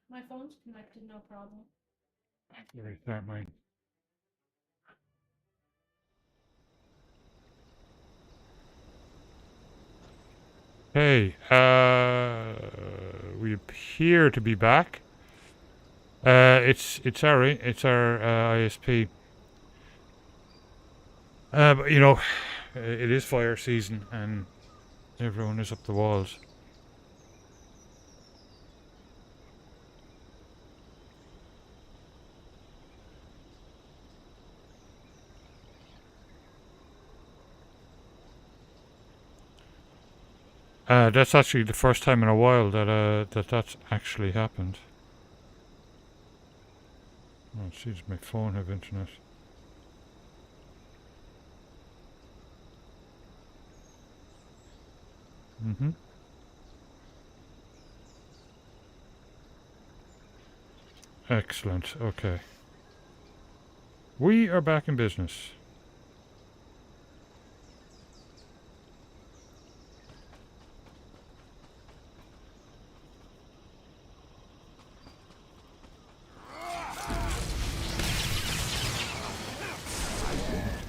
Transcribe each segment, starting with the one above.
My phone's connected, no problem. Restart mine. Hey, we appear to be back. It's our ISP. But you know, it is fire season and everyone is up the walls. That's actually the first time in a while that's actually happened. Oh, jeez, my phone have internet. Mm-hmm. Excellent. Okay. We are back in business.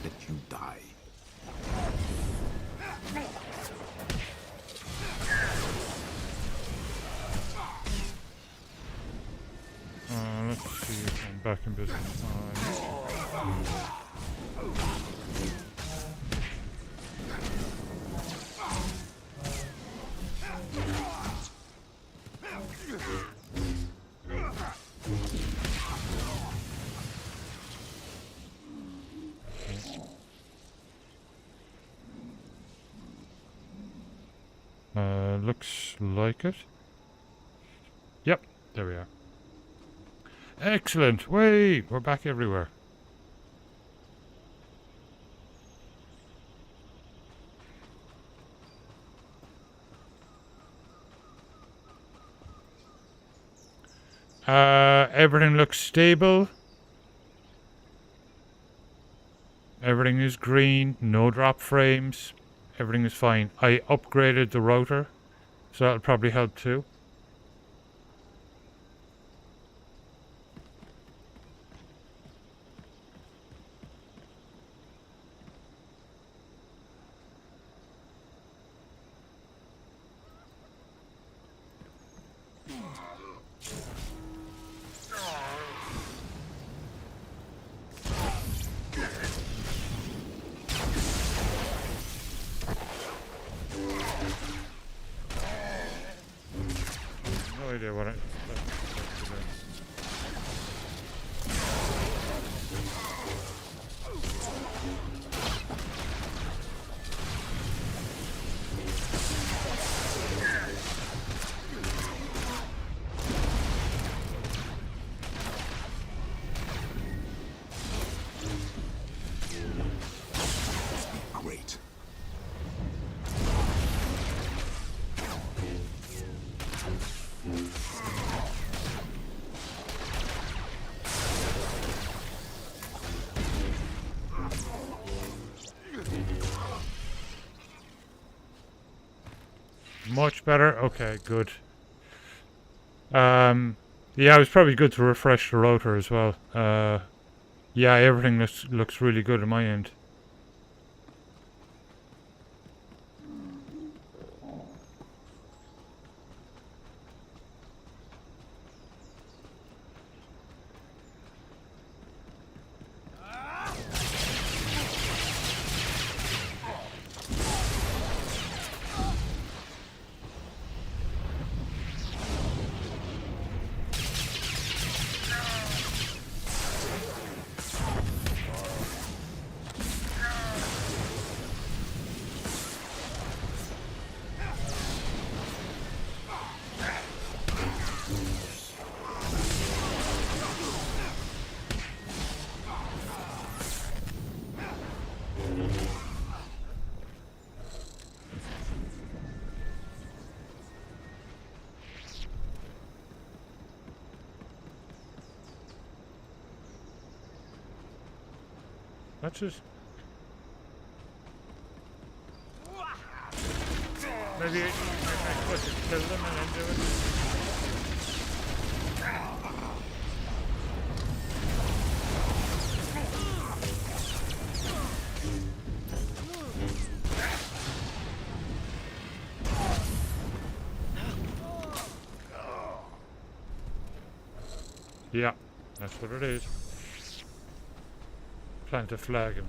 Let you die. Let's see if I'm back in business. Looks like it. Yep, there we are. Excellent. Wait, we're back everywhere. Everything looks stable. Everything is green, no drop frames. Everything is fine. I upgraded the router, so that'll probably help too. No idea what it. Great. Much better. Okay, good. Yeah, it was probably good to refresh the router as well. Yeah, everything looks really good on my end. That's just maybe I could just kill them and then do it. Yeah, that's what it is. Plant a flag and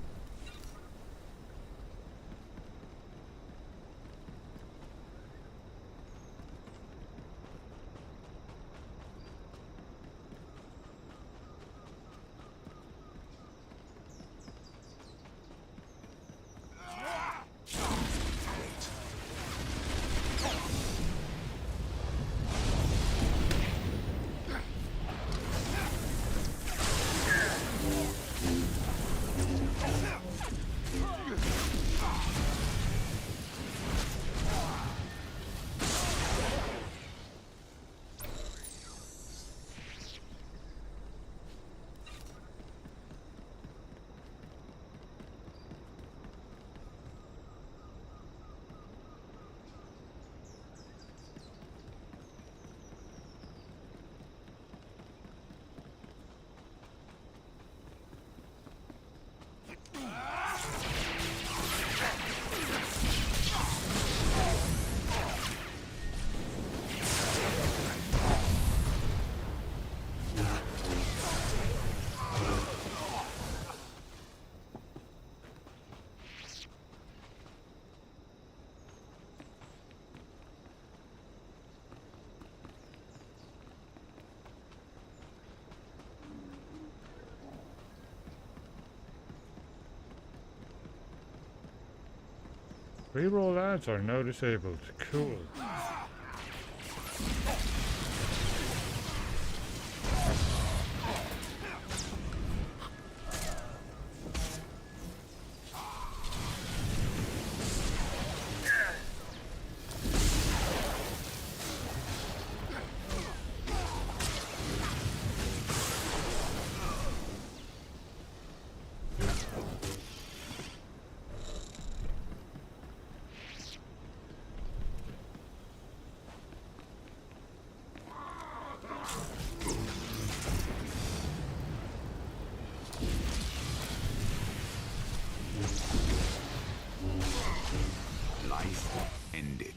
reroll ads are now disabled. Cool. Life ended.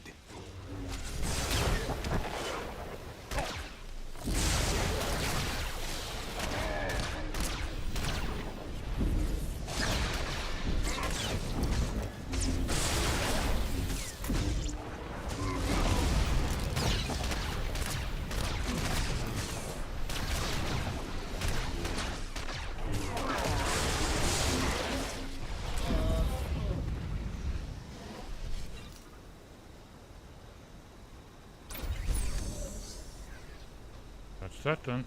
That's that done.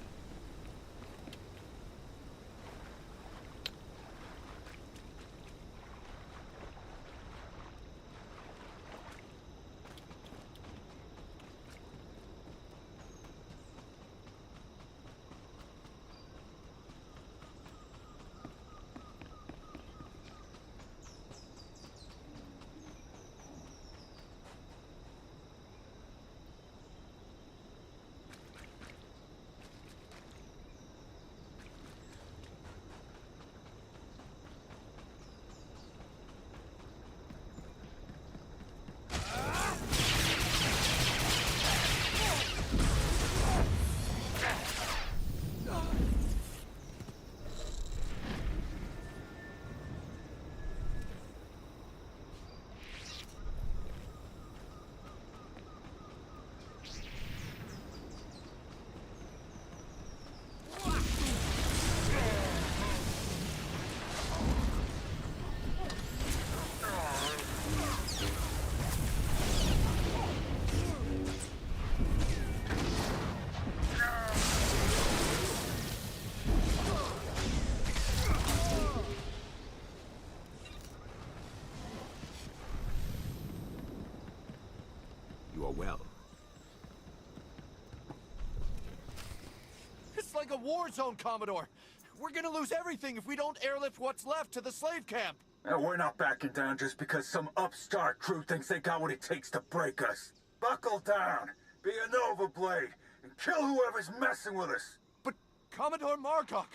You are well. It's like a war zone, Commodore. We're gonna lose everything if we don't airlift what's left to the slave camp. And we're not backing down just because some upstart crew thinks they got what it takes to break us. Buckle down, be a Nova Blade, and kill whoever's messing with us. But Commodore Marcock...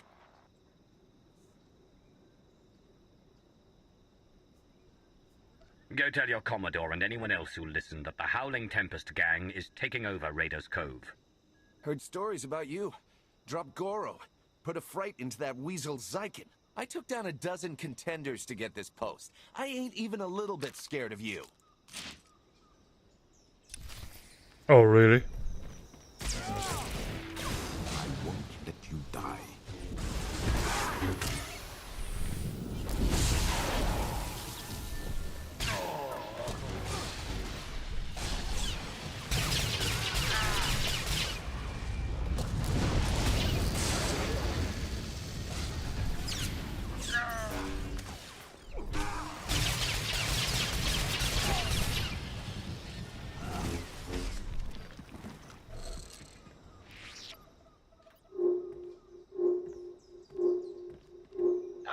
Go tell your Commodore and anyone else who'll listen that the Howling Tempest gang is taking over Raiders Cove. Heard stories about you. Drop Goro. Put a fright into that weasel Zykin. I took down a dozen contenders to get this post. I ain't even a little bit scared of you. Oh, really? I won't let you die.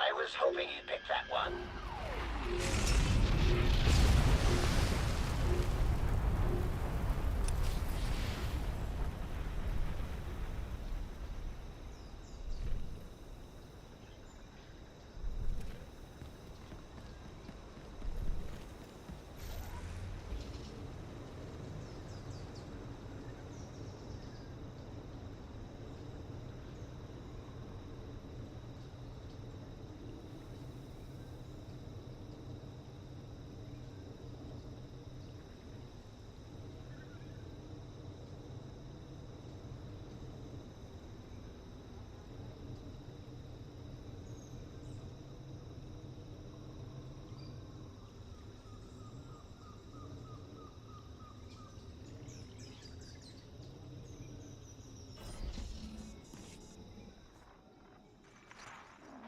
I was hoping you'd pick that one.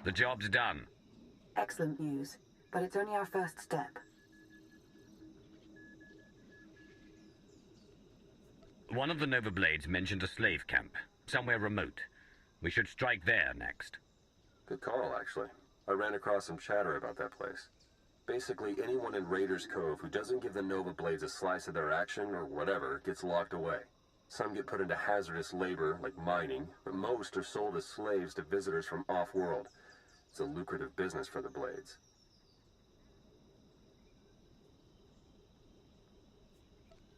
The job's done. Excellent news, but it's only our first step. One of the Nova Blades mentioned a slave camp, somewhere remote. We should strike there next. Good call, actually. I ran across some chatter about that place. Basically, anyone in Raiders Cove who doesn't give the Nova Blades a slice of their action or whatever gets locked away. Some get put into hazardous labor, like mining, but most are sold as slaves to visitors from off-world. It's a lucrative business for the Blades.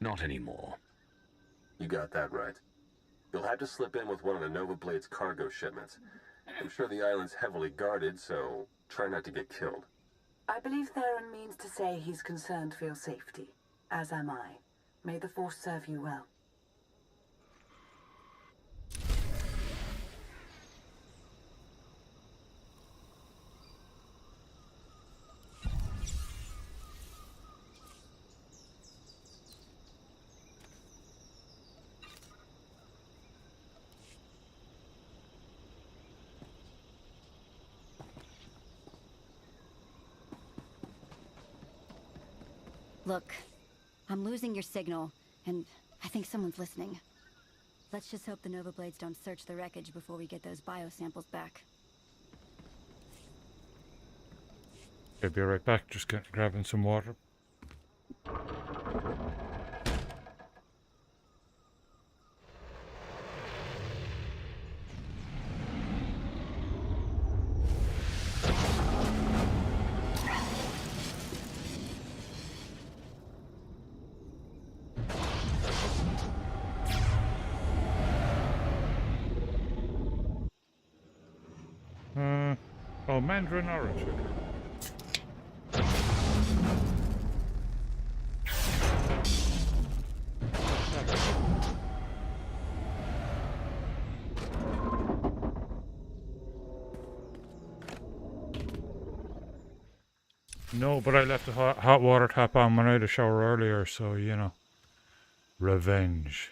Not anymore. You got that right. You'll have to slip in with one of the Nova Blade's cargo shipments. I'm sure the island's heavily guarded, so try not to get killed. I believe Theron means to say he's concerned for your safety, as am I. May the Force serve you well. Look, I'm losing your signal, and I think someone's listening. Let's just hope the Nova Blades don't search the wreckage before we get those biosamples back. I'll be right back, just grabbing some water. Oh, Mandarin Orange. No, but I left the hot water tap on when I had a shower earlier, so, you know. Revenge.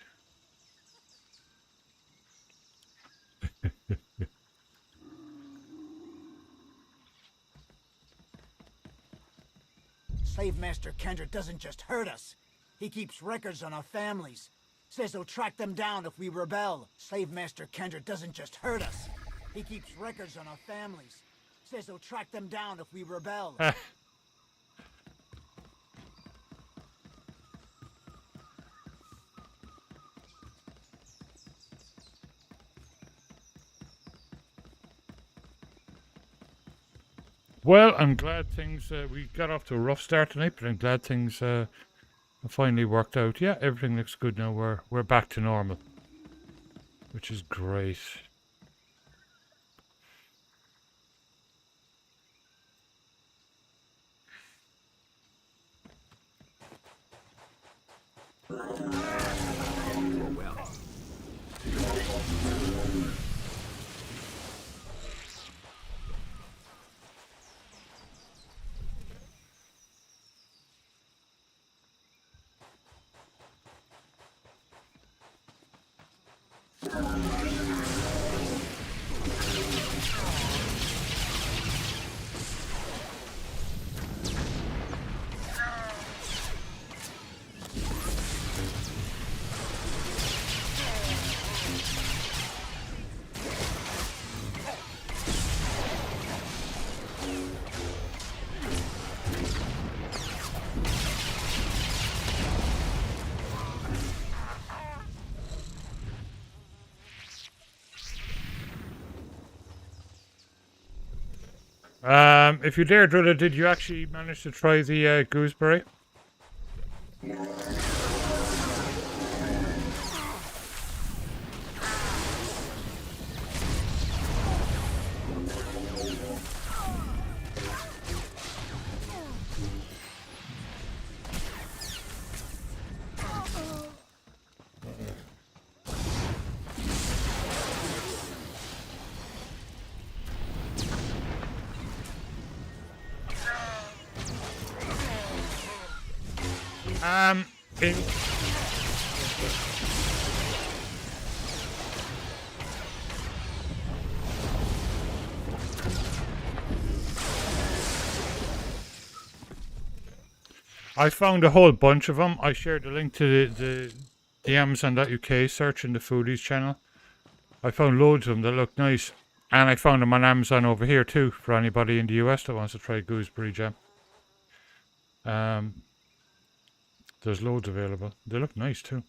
Slave Master Kendrick doesn't just hurt us. He keeps records on our families. Says he'll track them down if we rebel. Slave Master Kendrick doesn't just hurt us. He keeps records on our families. Says he'll track them down if we rebel. Well, I'm glad things, we got off to a rough start tonight, but I'm glad things finally worked out. Yeah, everything looks good now. We're back to normal, which is great. Oh, well. If you dare, Drilla, did you actually manage to try the gooseberry? In I found a whole bunch of them. I shared the link to the Amazon.uk search in the Foodies channel. I found loads of them that look nice. And I found them on Amazon over here too, for anybody in the US that wants to try gooseberry jam. There's loads available. They look nice too.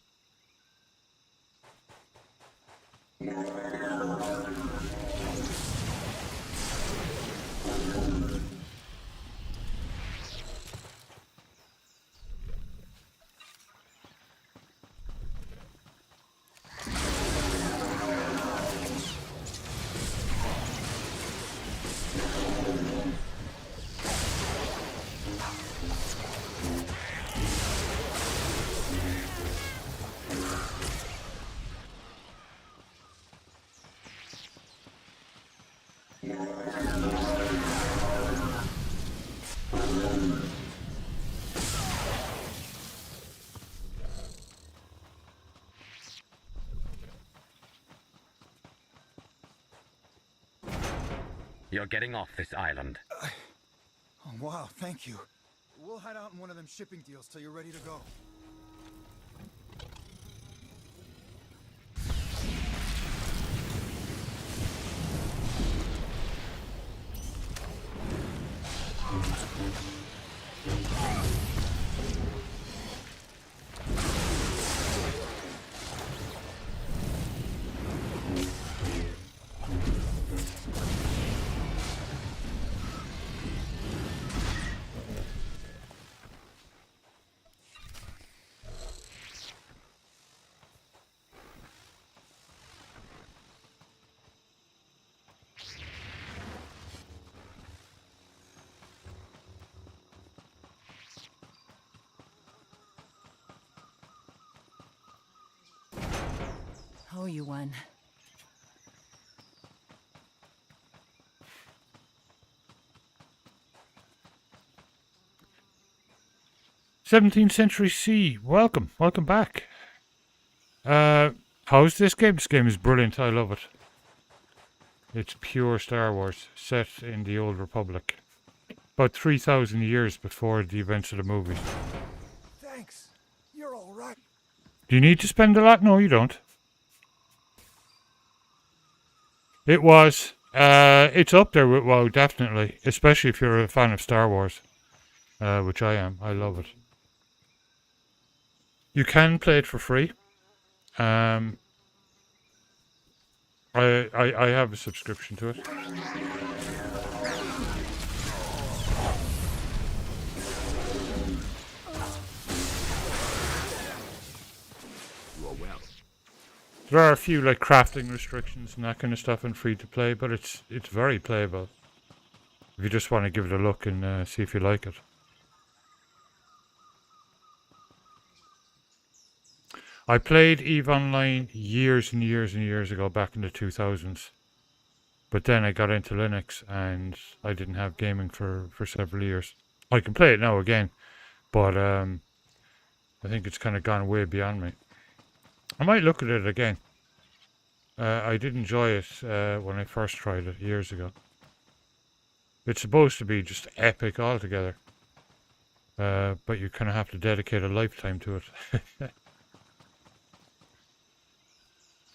You're getting off this island. Oh, wow, thank you. We'll hide out in one of them shipping deals till you're ready to go. Oh, you won. '17th Century C. Welcome back. How's this game? This game is brilliant. I love it. It's pure Star Wars, set in the Old Republic, about 3,000 years before the events of the movies. Thanks. You're all right. Do you need to spend a lot? No, you don't. It was. It's up there with WoW, definitely. Especially if you're a fan of Star Wars. Which I am. I love it. You can play it for free. I have a subscription to it. There are a few like crafting restrictions and that kind of stuff in free to play, but it's very playable. If you just want to give it a look and see if you like it. I played EVE Online years and years and years ago, back in the 2000s. But then I got into Linux and I didn't have gaming for several years. I can play it now again, but I think it's kind of gone way beyond me. I might look at it again. I did enjoy it when I first tried it years ago. It's supposed to be just epic altogether. But you kind of have to dedicate a lifetime to it.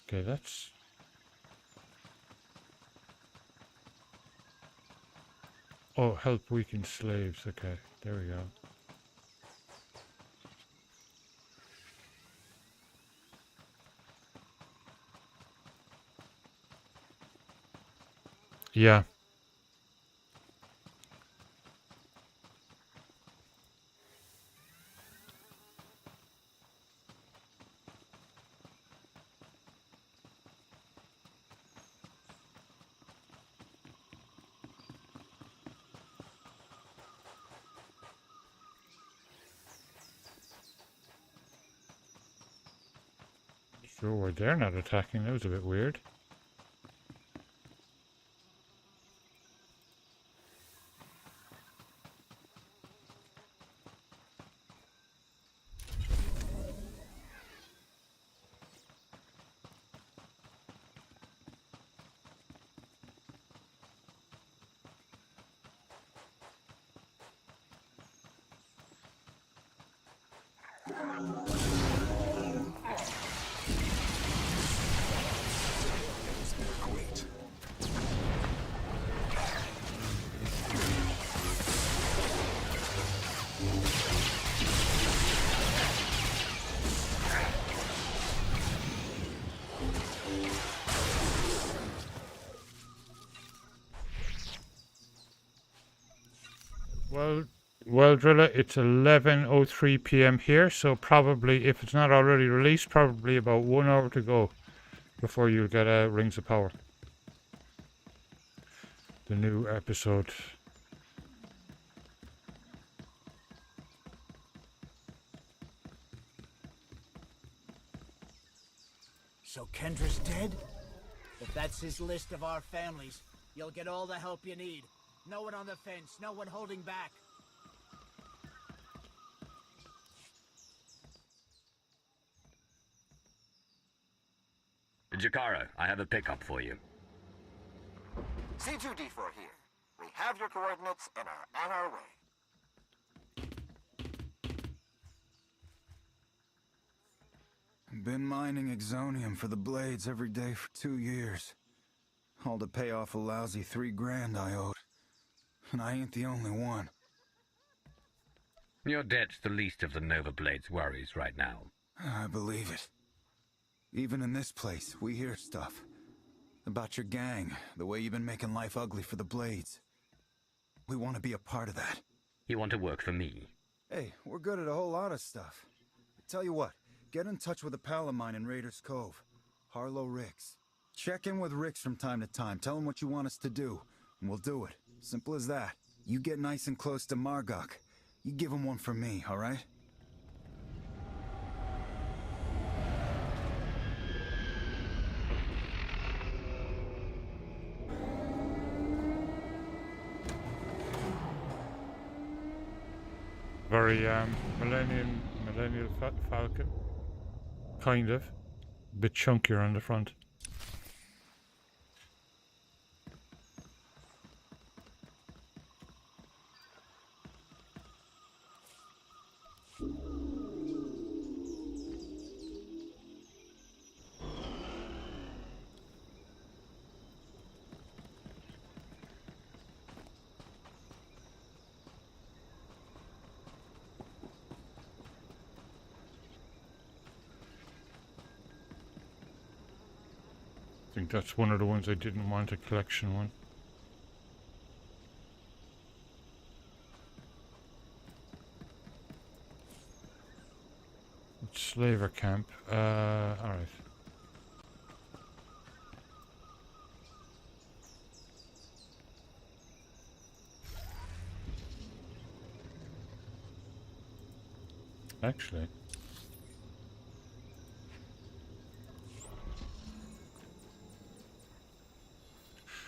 Okay, that's... Oh, help weakened slaves. Okay, there we go. Yeah. Sure, they're not attacking. That was a bit weird. Well, Drilla, it's 11:03 p.m. here, so probably, if it's not already released, probably about 1 hour to go before you'll get Rings of Power. The new episode. So Kendra's dead? If that's his list of our families, you'll get all the help you need. No one on the fence, no one holding back. Jakaro, I have a pickup for you. C2D4 here. We have your coordinates and are on our way. Been mining exonium for the blades every day for 2 years. All to pay off a lousy $3,000 I owed. And I ain't the only one. Your debt's the least of the Nova Blade's worries right now. I believe it. Even in this place, we hear stuff. About your gang, the way you've been making life ugly for the Blades. We want to be a part of that. You want to work for me? Hey, we're good at a whole lot of stuff. Tell you what, get in touch with a pal of mine in Raiders Cove. Harlow Ricks. Check in with Ricks from time to time. Tell him what you want us to do, and we'll do it. Simple as that. You get nice and close to Margok. You give him one for me, all right? Very millennial Falcon. Kind of. A bit chunkier on the front. I think that's one of the ones I didn't want, a collection one. Slaver camp. Alright. Actually,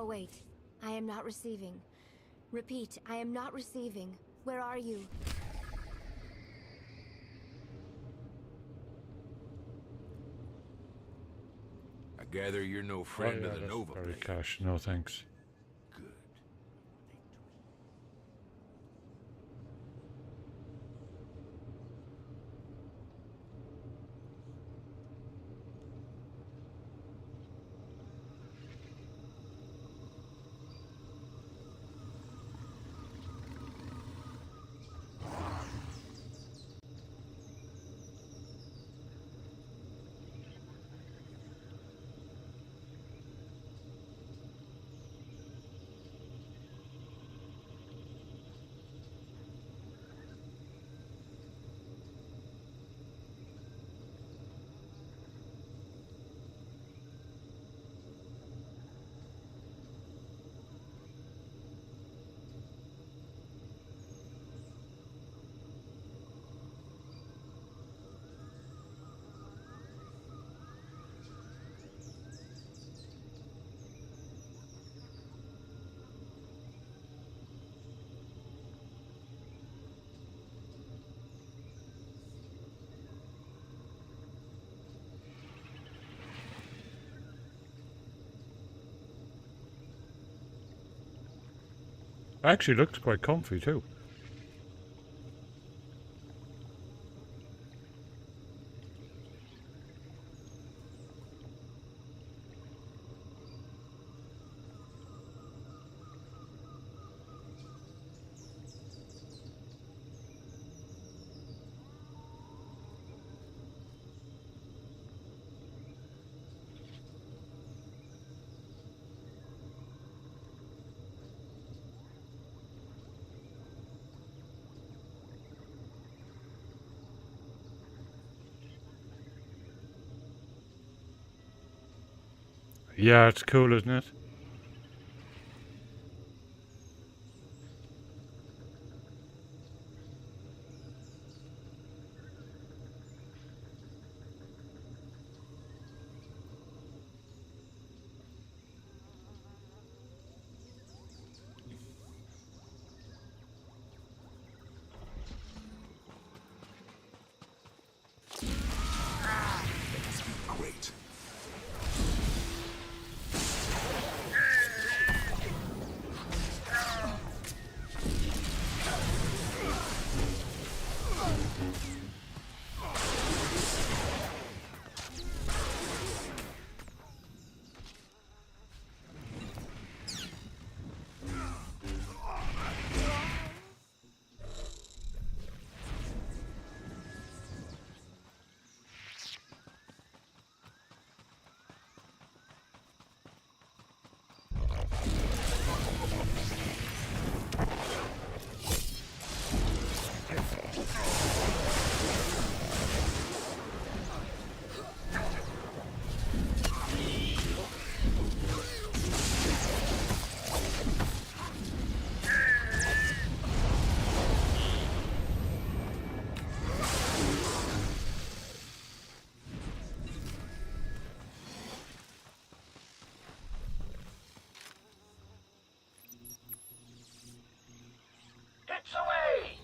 Oh wait, I am not receiving. Repeat, I am not receiving. Where are you? I gather you're no friend of the that's Nova very Blade. cash. No thanks. Actually looks quite comfy too. Yeah, it's cool, isn't it? Great. It's away!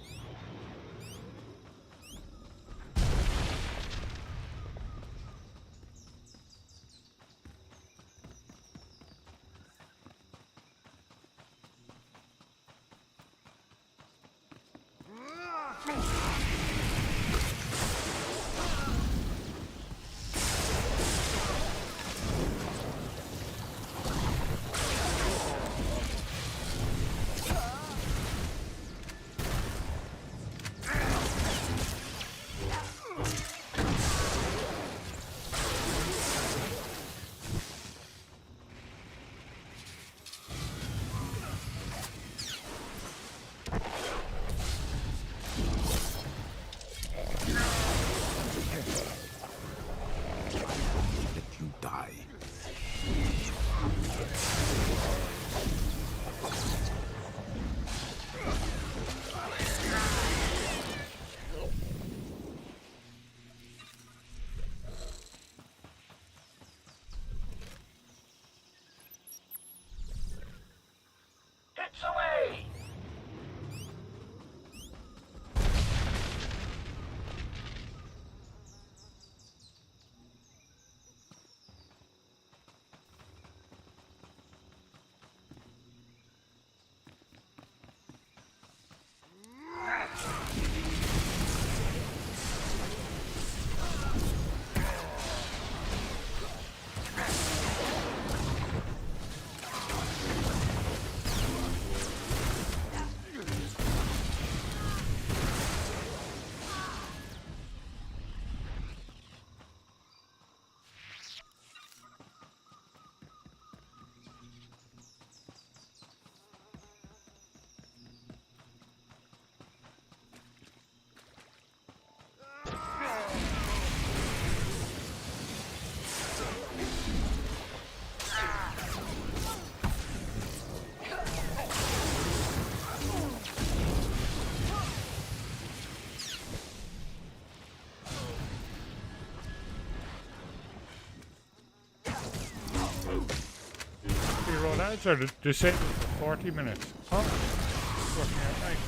lads are disabled for 40 minutes. Oh, it's working out nicely.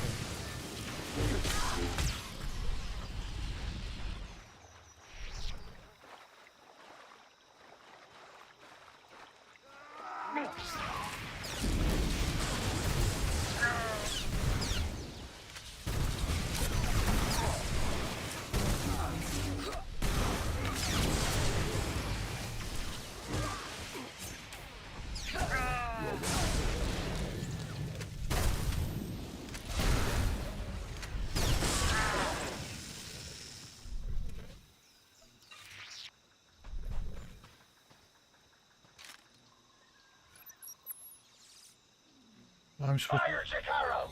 I'm supposed Fire, Shikaro!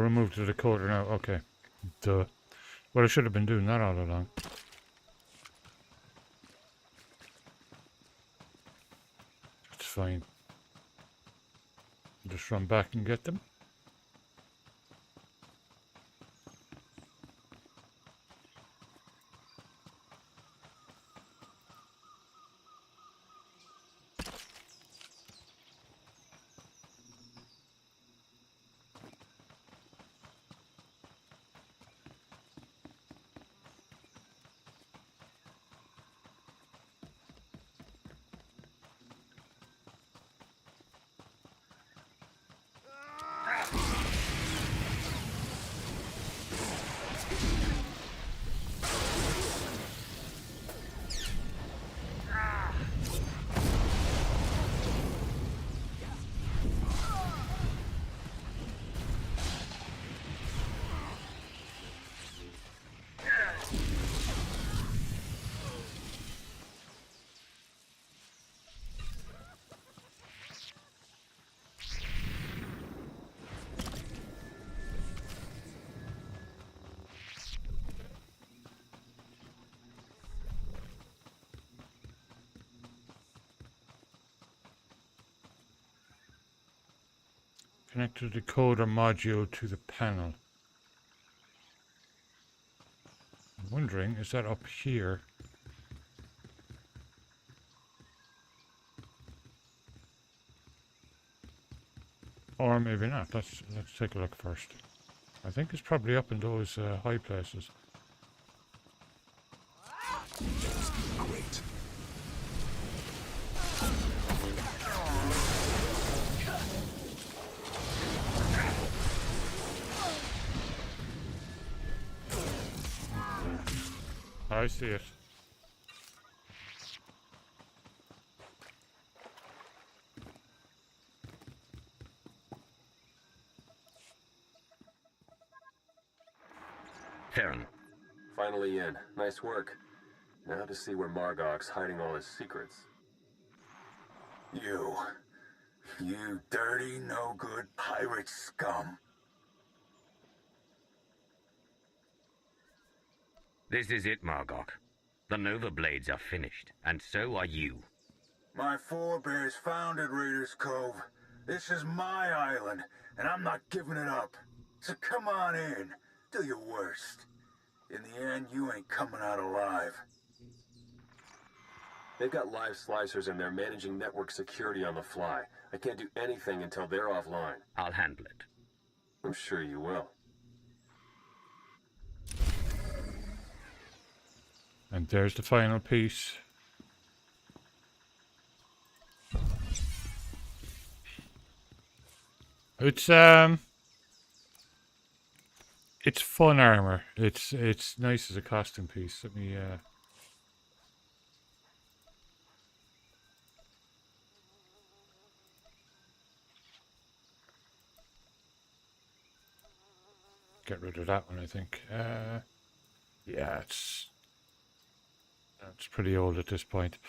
remove the decoder now. Okay. Duh. Well, I should have been doing that all along. It's fine. Just run back and get them. Connect the decoder module to the panel. I'm wondering, is that up here? Or maybe not. Let's take a look first. I think it's probably up in those high places. Great. I see it. Theron. Finally in. Nice work. Now to see where Margok's hiding all his secrets. You dirty, no-good pirate scum. This is it, Margok. The Nova Blades are finished, and so are you. My forebears founded Raiders Cove. This is my island, and I'm not giving it up. So come on in. Do your worst. In the end, you ain't coming out alive. They've got live slicers and they're managing network security on the fly. I can't do anything until they're offline. I'll handle it. I'm sure you will. And there's the final piece. It's fun armor. It's nice as a costume piece. Let me get rid of that one, I think. Yeah, it's pretty old at this point.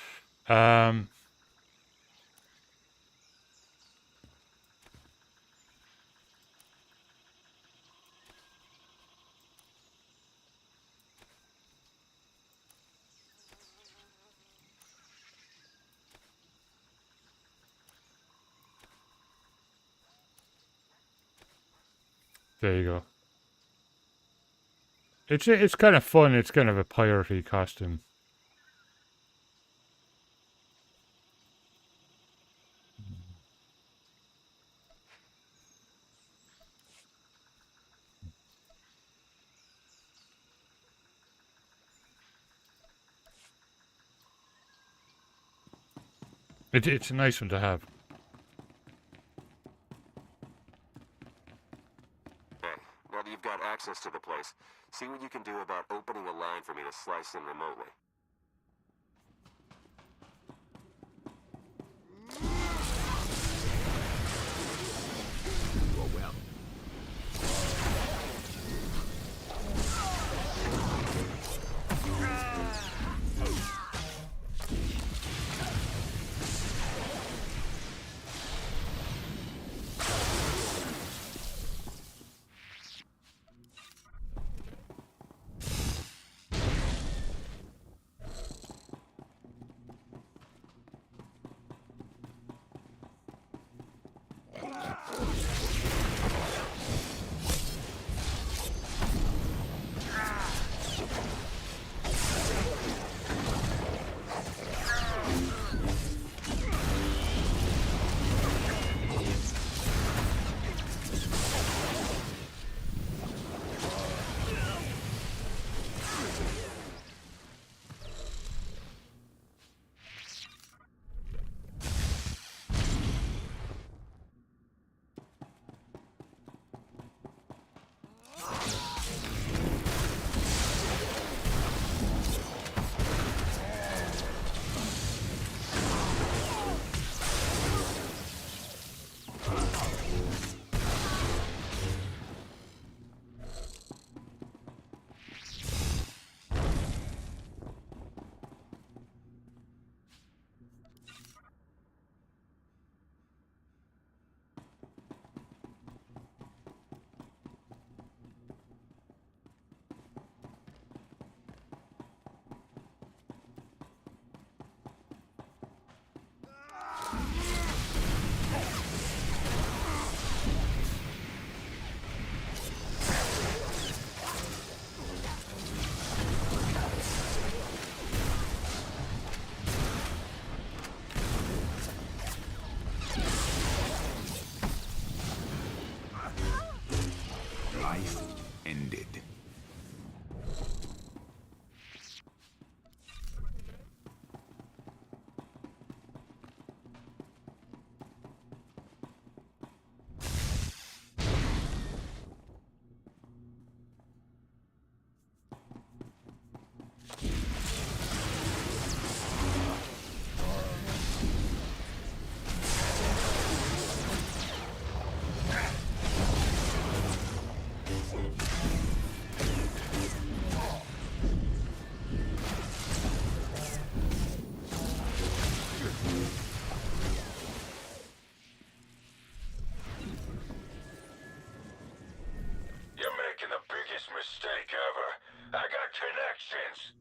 There you go. It's kind of fun. It's kind of a piratey costume. It's a nice one to have. Hey, now that you've got access to the place, see what you can do about opening a line for me to slice in remotely. Oh, well. Life ended. You're making the biggest mistake ever. I got connections.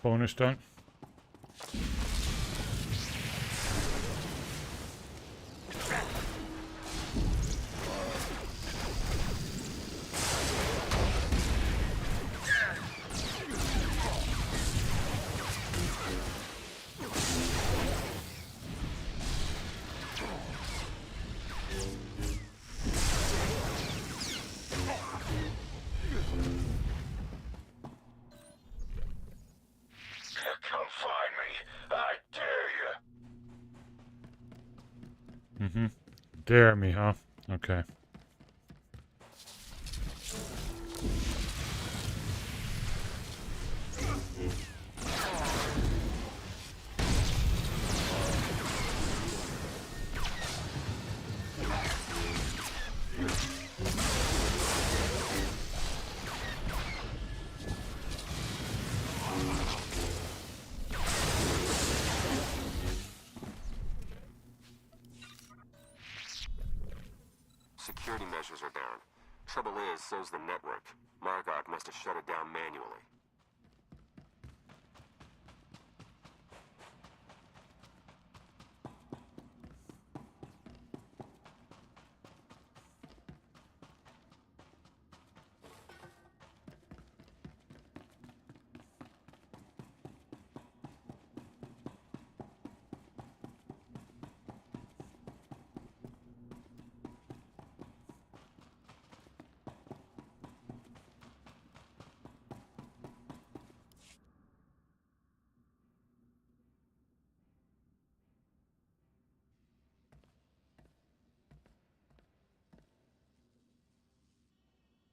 Bonus done. Come find me. I dare you. Mm-hmm. Dare me, huh? Okay. Security measures are down. Trouble is, so's the network. Margok must have shut it down manually.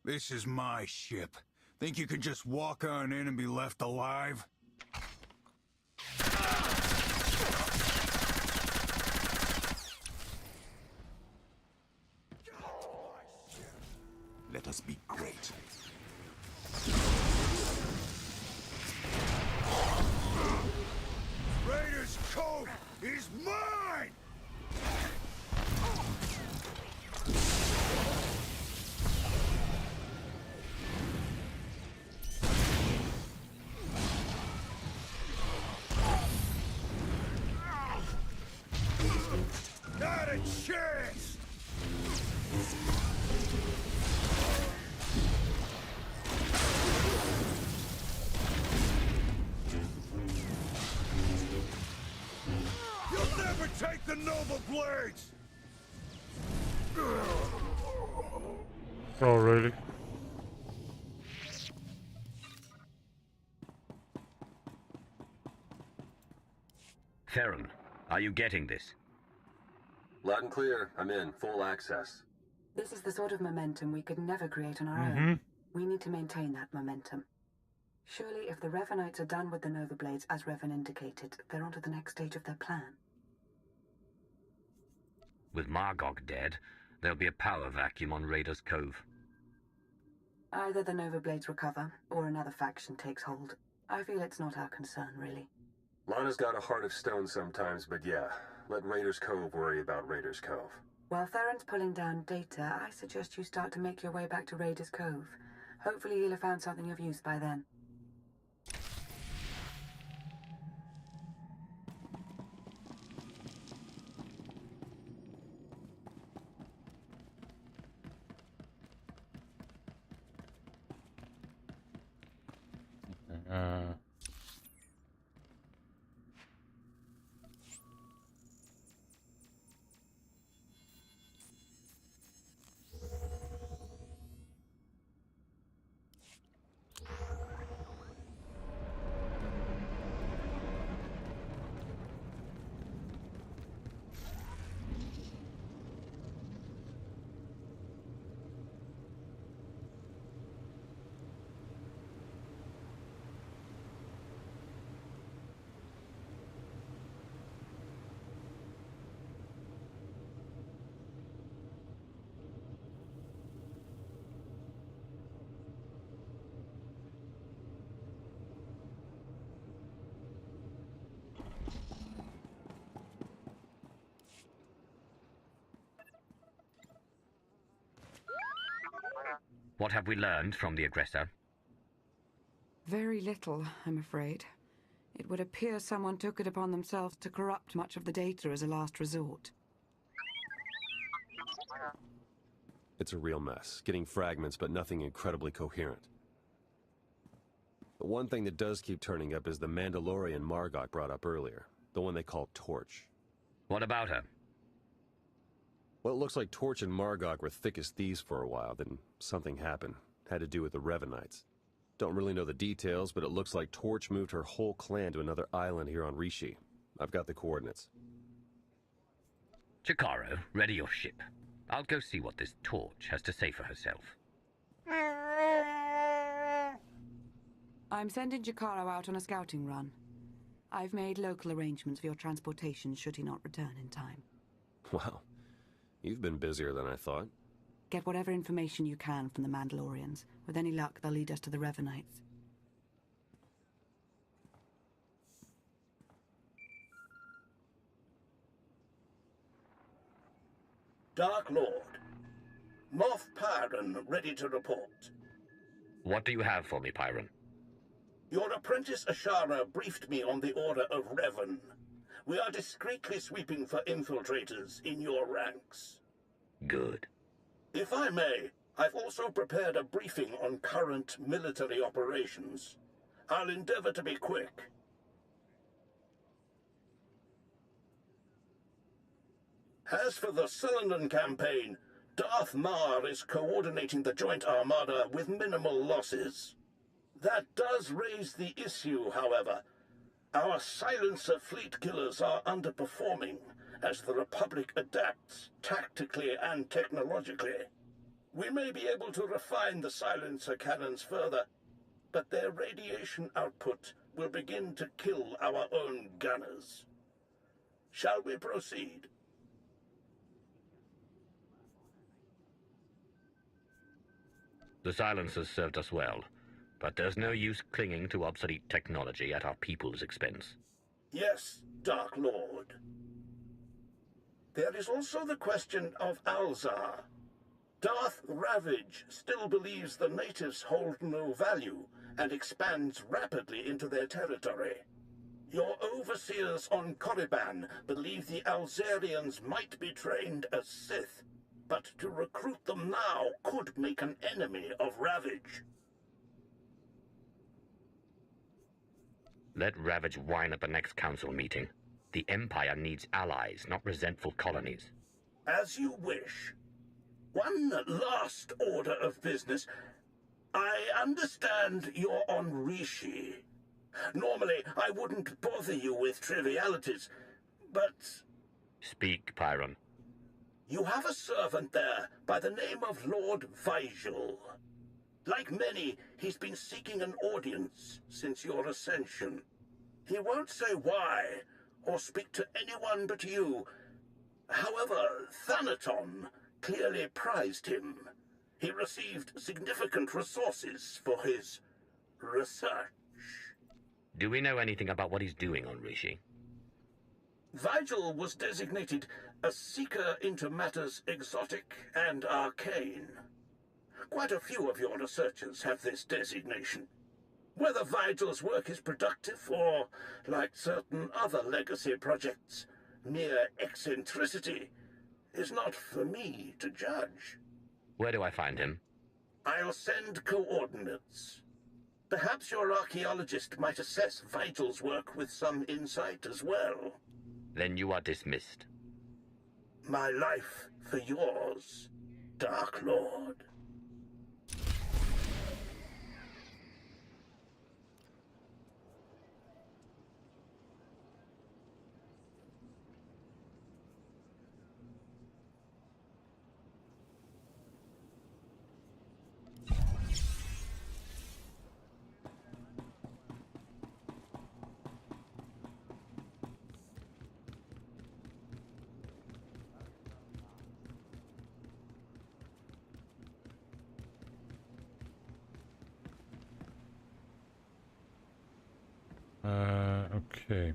This is my ship. Think you can just walk on in and be left alive? Let us be great. Raiders Cove is mine! Not a chance! You'll never take the Nova Blades! Oh, really? Theron, are you getting this? Loud and clear. I'm in. Full access. This is the sort of momentum we could never create on our Mm-hmm. own. We need to maintain that momentum. Surely if the Revenites are done with the Nova Blades, as Revan indicated, they're on to the next stage of their plan. With Margok dead, there'll be a power vacuum on Raiders Cove. Either the Nova Blades recover, or another faction takes hold. I feel it's not our concern, really. Lana's got a heart of stone sometimes, but yeah. Let Raiders Cove worry about Raiders Cove. While Theron's pulling down data, I suggest you start to make your way back to Raiders Cove. Hopefully you'll have found something of use by then. What have we learned from the aggressor? Very little, I'm afraid. It would appear someone took it upon themselves to corrupt much of the data as a last resort. It's a real mess, getting fragments but nothing incredibly coherent. The one thing that does keep turning up is the Mandalorian Margok brought up earlier, the one they call Torch. What about her? Well, it looks like Torch and Margok were thick as thieves for a while, then something happened. Had to do with the Revenites. Don't really know the details, but it looks like Torch moved her whole clan to another island here on Rishi. I've got the coordinates. Chikaro, ready your ship. I'll go see what this Torch has to say for herself. I'm sending Jakaro out on a scouting run. I've made local arrangements for your transportation should he not return in time. Wow. You've been busier than I thought. Get whatever information you can from the Mandalorians. With any luck, they'll lead us to the Revenites. Dark Lord. Moff Pyron ready to report. What do you have for me, Pyron? Your apprentice Ashara briefed me on the order of Revan. We are discreetly sweeping for infiltrators in your ranks. Good. If I may, I've also prepared a briefing on current military operations. I'll endeavor to be quick. As for the Cylinder campaign, Darth Mar is coordinating the joint armada with minimal losses. That does raise the issue, however. Our silencer fleet killers are underperforming as the Republic adapts tactically and technologically. We may be able to refine the silencer cannons further, but their radiation output will begin to kill our own gunners. Shall we proceed? The silencers served us well, but there's no use clinging to obsolete technology at our people's expense. Yes, Dark Lord. There is also the question of Alzar. Darth Ravage still believes the natives hold no value and expands rapidly into their territory. Your overseers on Korriban believe the Alzarians might be trained as Sith, but to recruit them now could make an enemy of Ravage. Let Ravage whine at the next council meeting. The Empire needs allies, not resentful colonies. As you wish. One last order of business. I understand you're on Rishi. Normally, I wouldn't bother you with trivialities, but... Speak, Pyron. You have a servant there by the name of Lord Vigil. Like many, he's been seeking an audience since your ascension. He won't say why, or speak to anyone but you. However, Thanaton clearly prized him. He received significant resources for his research. Do we know anything about what he's doing on Rishi? Vigil was designated a seeker into matters exotic and arcane. Quite a few of your researchers have this designation. Whether Vigil's work is productive or, like certain other legacy projects, mere eccentricity, is not for me to judge. Where do I find him? I'll send coordinates. Perhaps your archaeologist might assess Vigil's work with some insight as well. Then you are dismissed. My life for yours, Dark Lord. Okay.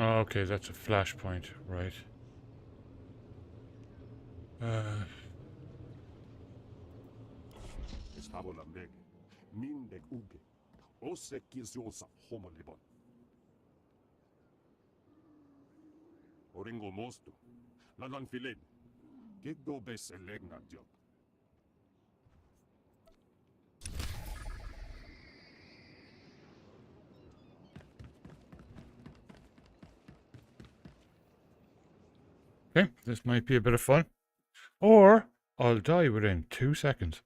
Oh, okay, that's a flashpoint, right. Oringo mosto. Lalan filet. Gigdo bes elegna job. Okay, this might be a bit of fun. Or I'll die within 2 seconds.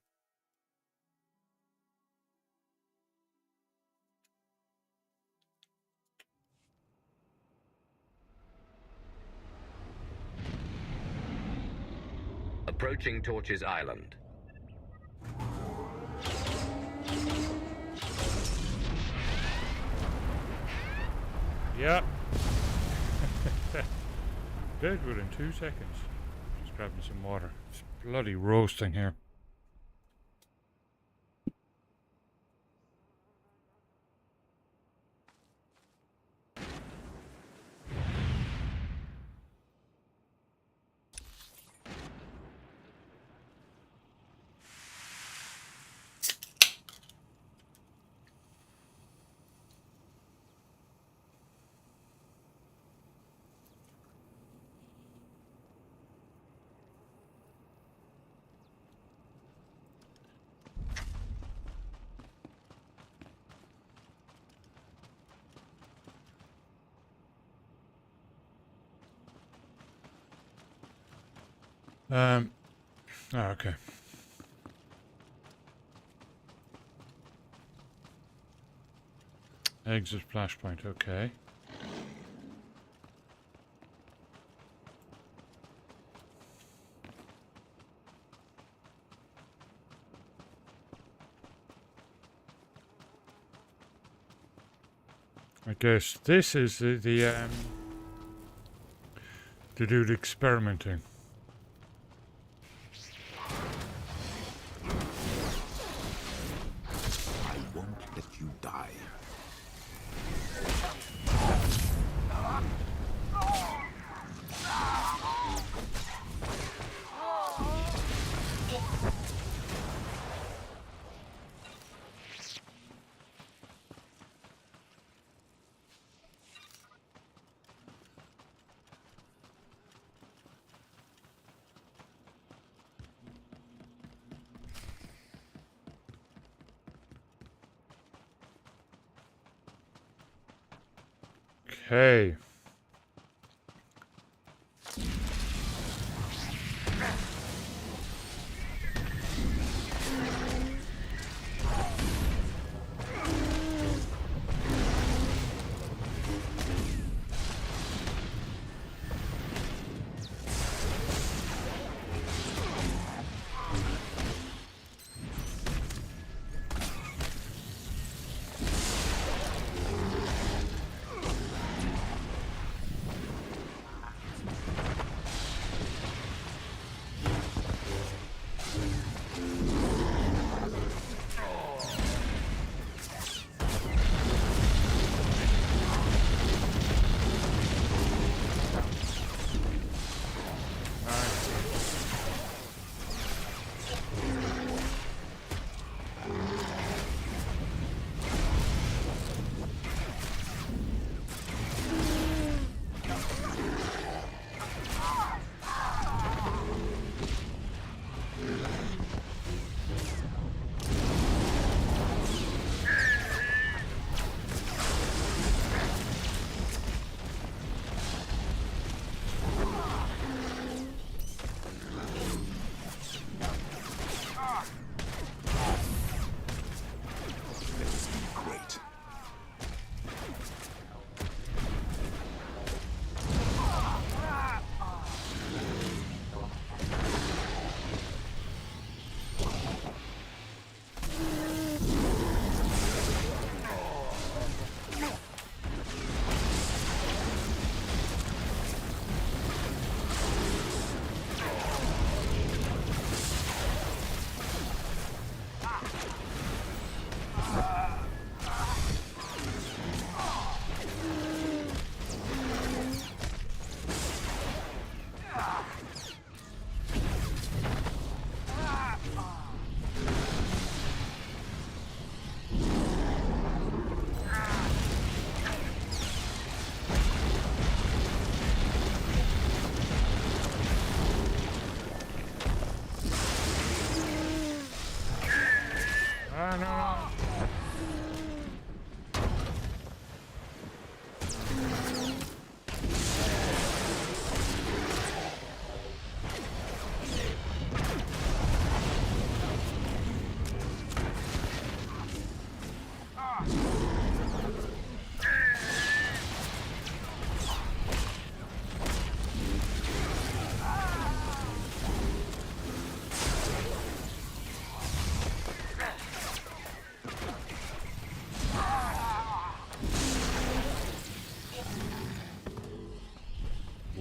Approaching Torches Island. Yeah. Dead within 2 seconds. Just grabbing some water. It's bloody roasting here. Oh, okay. Exit flashpoint, okay. I guess this is the dude experimenting. I won't let you die. Okay.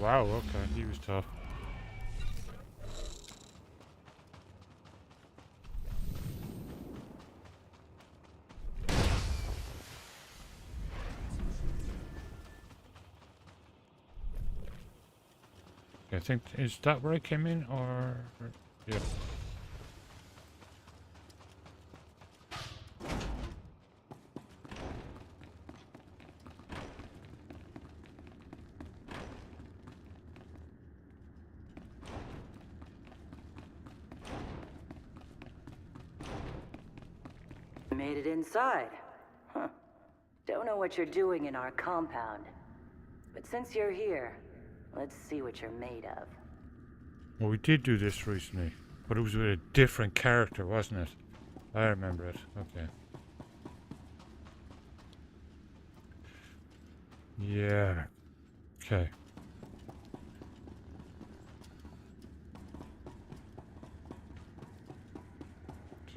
wow, okay, he was tough. I think, is that where I came in, or... Yeah. Made it inside. Huh. Don't know what you're doing in our compound. But since you're here, let's see what you're made of. Well, we did do this recently, but it was with a different character, wasn't it? I remember it. Okay. Yeah. Okay.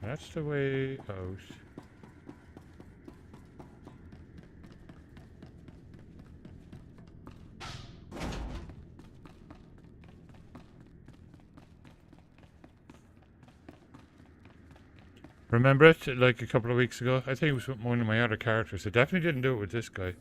So that's the way out. Remember it, like a couple of weeks ago? I think it was with one of my other characters. I definitely didn't do it with this guy.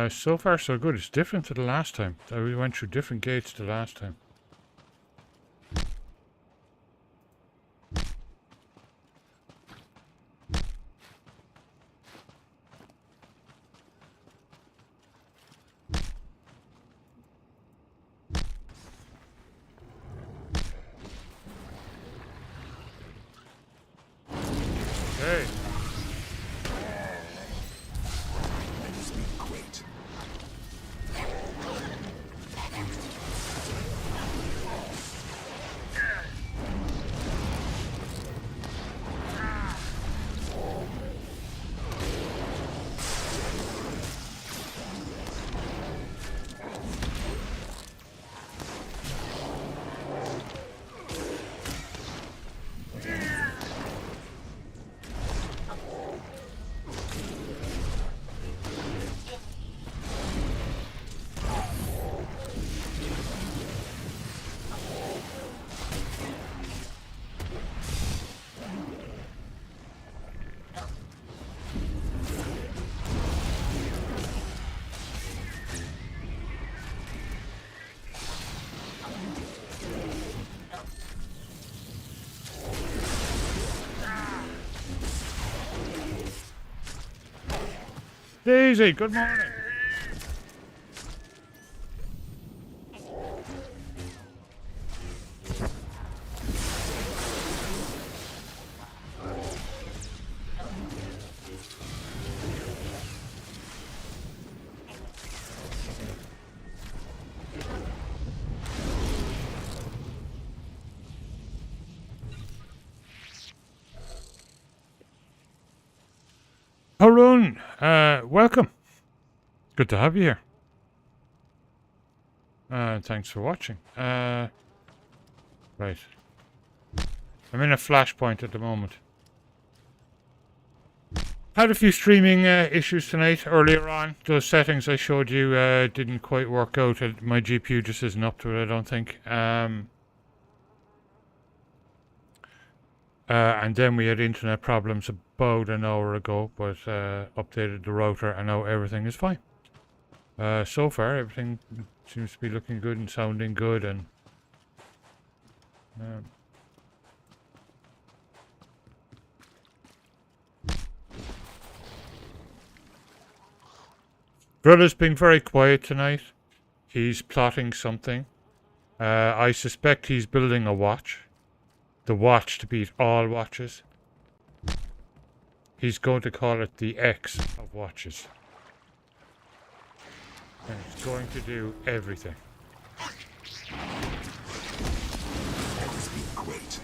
So far so good. It's different to the last time. We went through different gates the last time. Hey. Daisy, good morning. Harun, welcome. Good to have you here. Thanks for watching. Right. I'm in a flashpoint at the moment. Had a few streaming issues tonight earlier on. Those settings I showed you didn't quite work out. My GPU just isn't up to it, I don't think. And then we had internet problems about an hour ago, but updated the router and now everything is fine. So far, everything seems to be looking good and sounding good, and Brother's been very quiet tonight. He's plotting something. I suspect he's building a watch. The watch to beat all watches. He's going to call it the X of watches. And it's going to do everything. Great.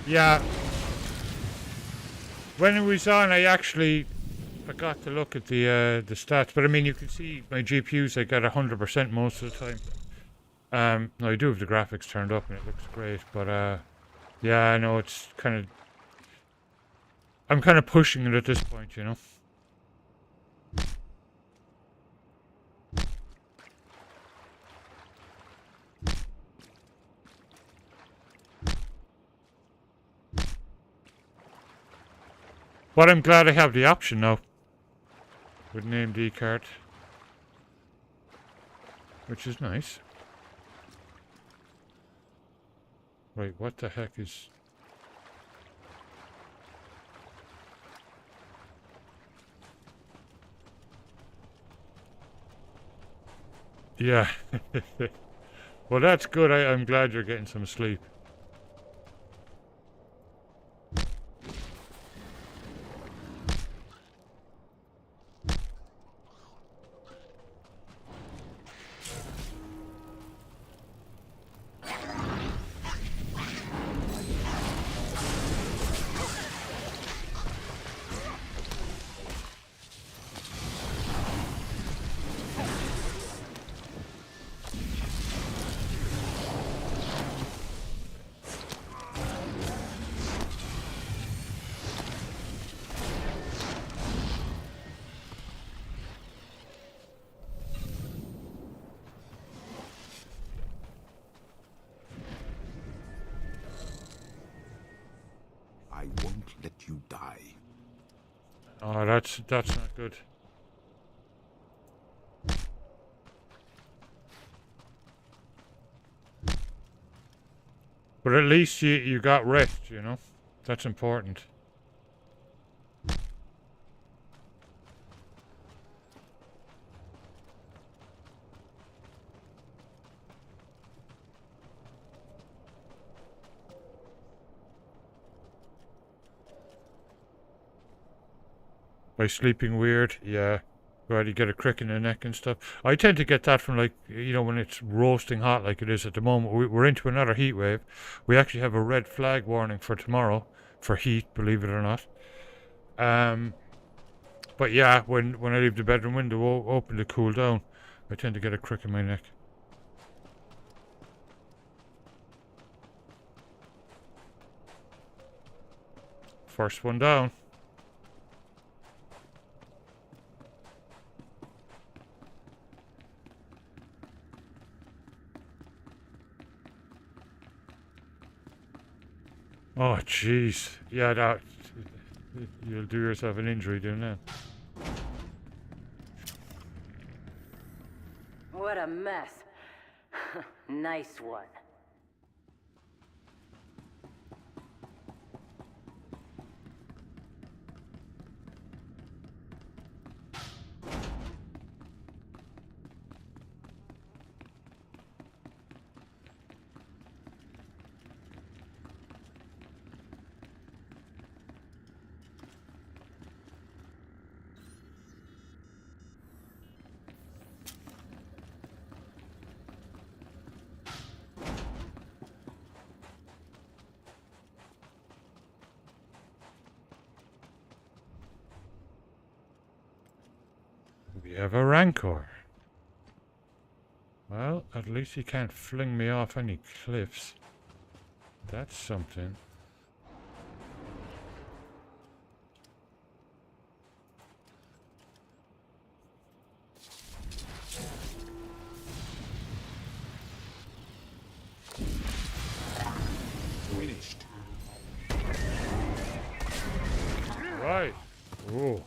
Yeah. When it was on, I forgot to look at the stats, but I mean, you can see my GPUs, I got 100% most of the time. No, I do have the graphics turned up and it looks great, but yeah, I know it's I'm kind of pushing it at this point, you know. But I'm glad I have the option now with an AMD card, which is nice. Right, what the heck is... Yeah. Well, that's good. I'm glad you're getting some sleep. I won't let you die. Oh, that's not good. But at least you got rest, you know? That's important. By sleeping weird, yeah. Right, you get a crick in the neck and stuff. I tend to get that from, like, you know, when it's roasting hot like it is at the moment. We're into another heat wave. We actually have a red flag warning for tomorrow for heat, believe it or not. But yeah, when I leave the bedroom window open to cool down, I tend to get a crick in my neck. First one down. Oh, jeez. Yeah, you'll do yourself an injury doing that. Nice one. We have a Rancor. Well, at least he can't fling me off any cliffs. That's something. Finished. Right. Oh.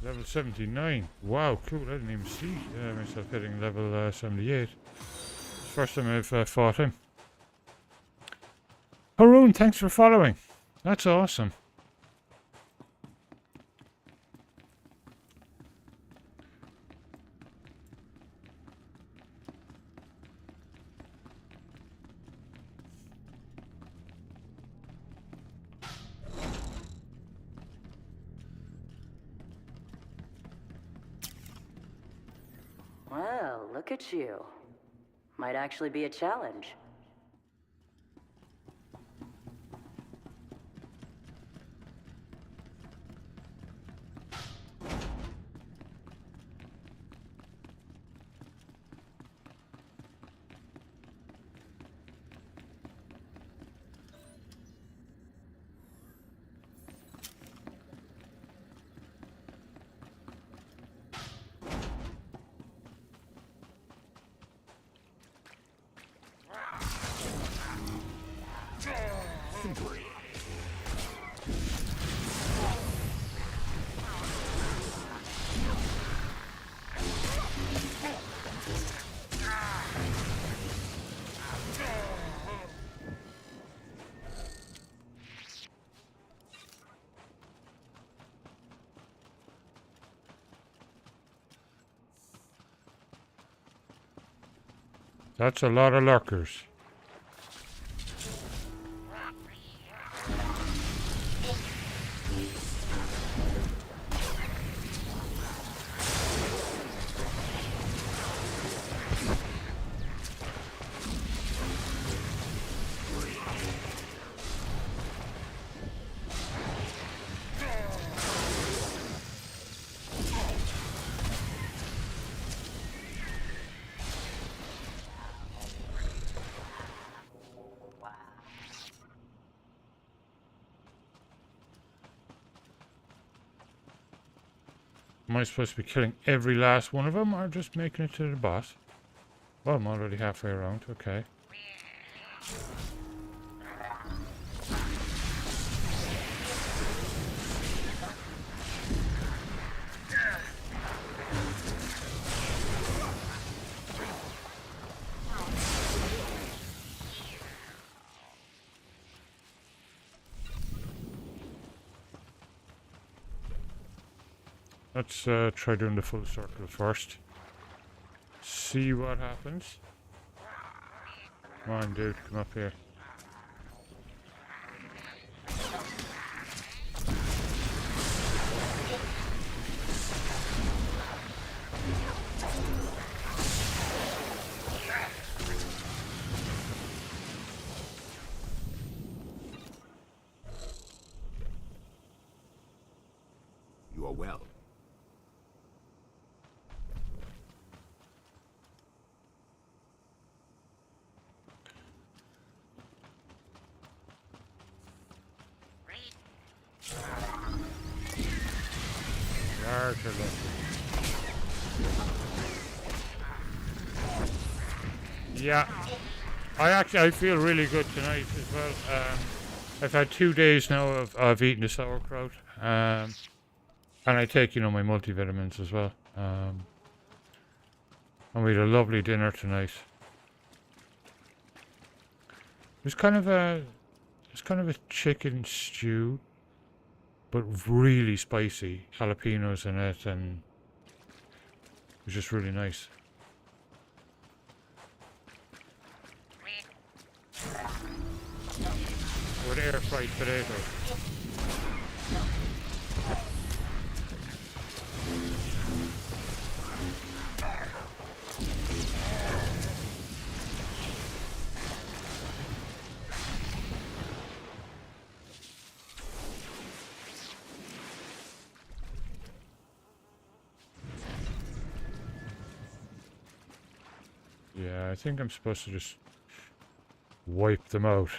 Level 79. Wow, cool. I didn't even see myself hitting level 78. First time I've fought him. Haroon, thanks for following. That's awesome. Well, look at you. Might actually be a challenge. That's a lot of lurkers. Am I supposed to be killing every last one of them, or just making it to the boss? Well, I'm already halfway around, okay. Let's try doing the full circle first. See what happens. Come on, dude, come up here. You are well. Yeah, I feel really good tonight as well. I've had 2 days now of eating the sauerkraut, and I take my multivitamins as well. And we had a lovely dinner tonight. It's kind of a chicken stew, but really spicy, jalapenos in it, and it was just really nice. With air fried potatoes. Yeah, I think I'm supposed to just wipe them out.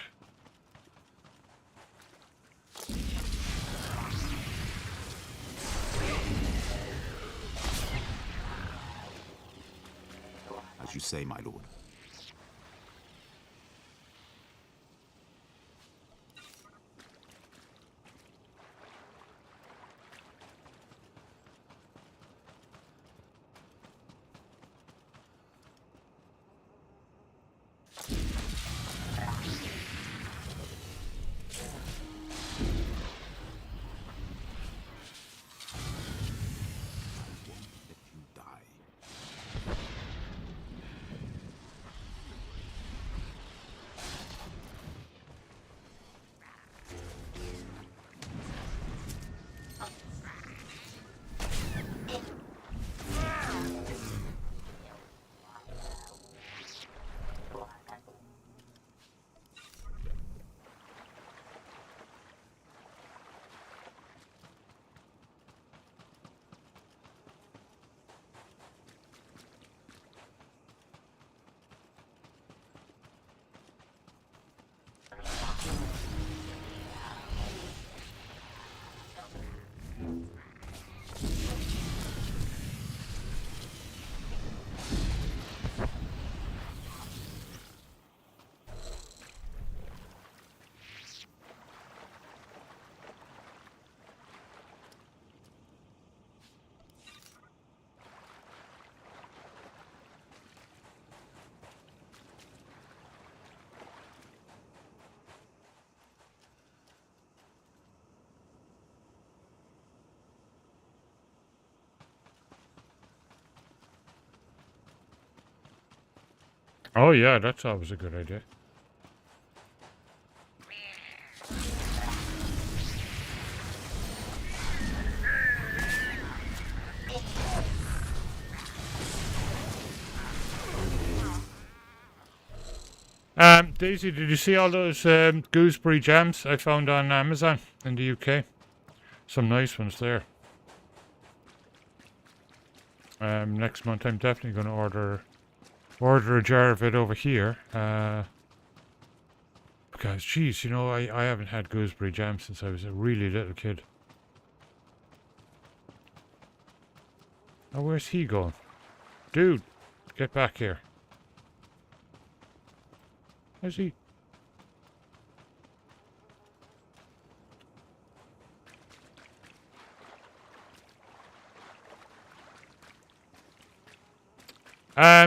As you say, my lord. Oh yeah, that's always a good idea. Daisy, did you see all those gooseberry jams I found on Amazon in the UK? Some nice ones there. Next month I'm definitely going to order a jar of it over here. Because, geez, I haven't had gooseberry jam since I was a really little kid. Oh, where's he going? Dude, get back here. Where's he?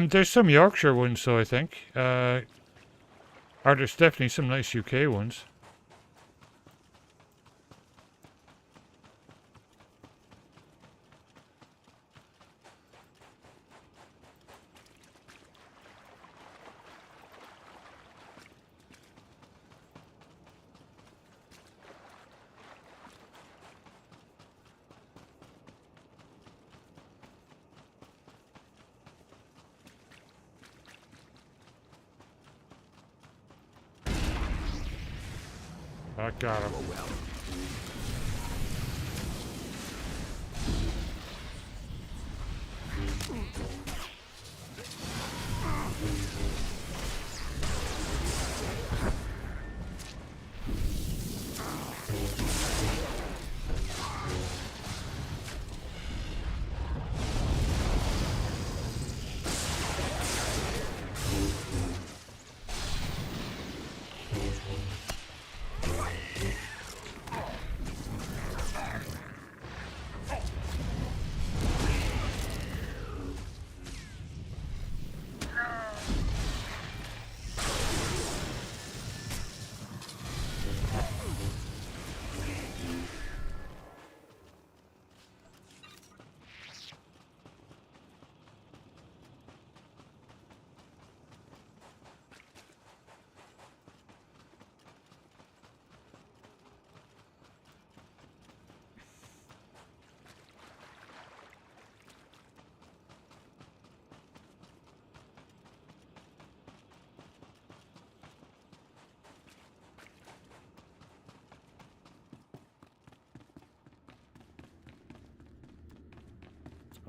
There's some Yorkshire ones, so I think. Or there's definitely some nice UK ones. I got him. You are well.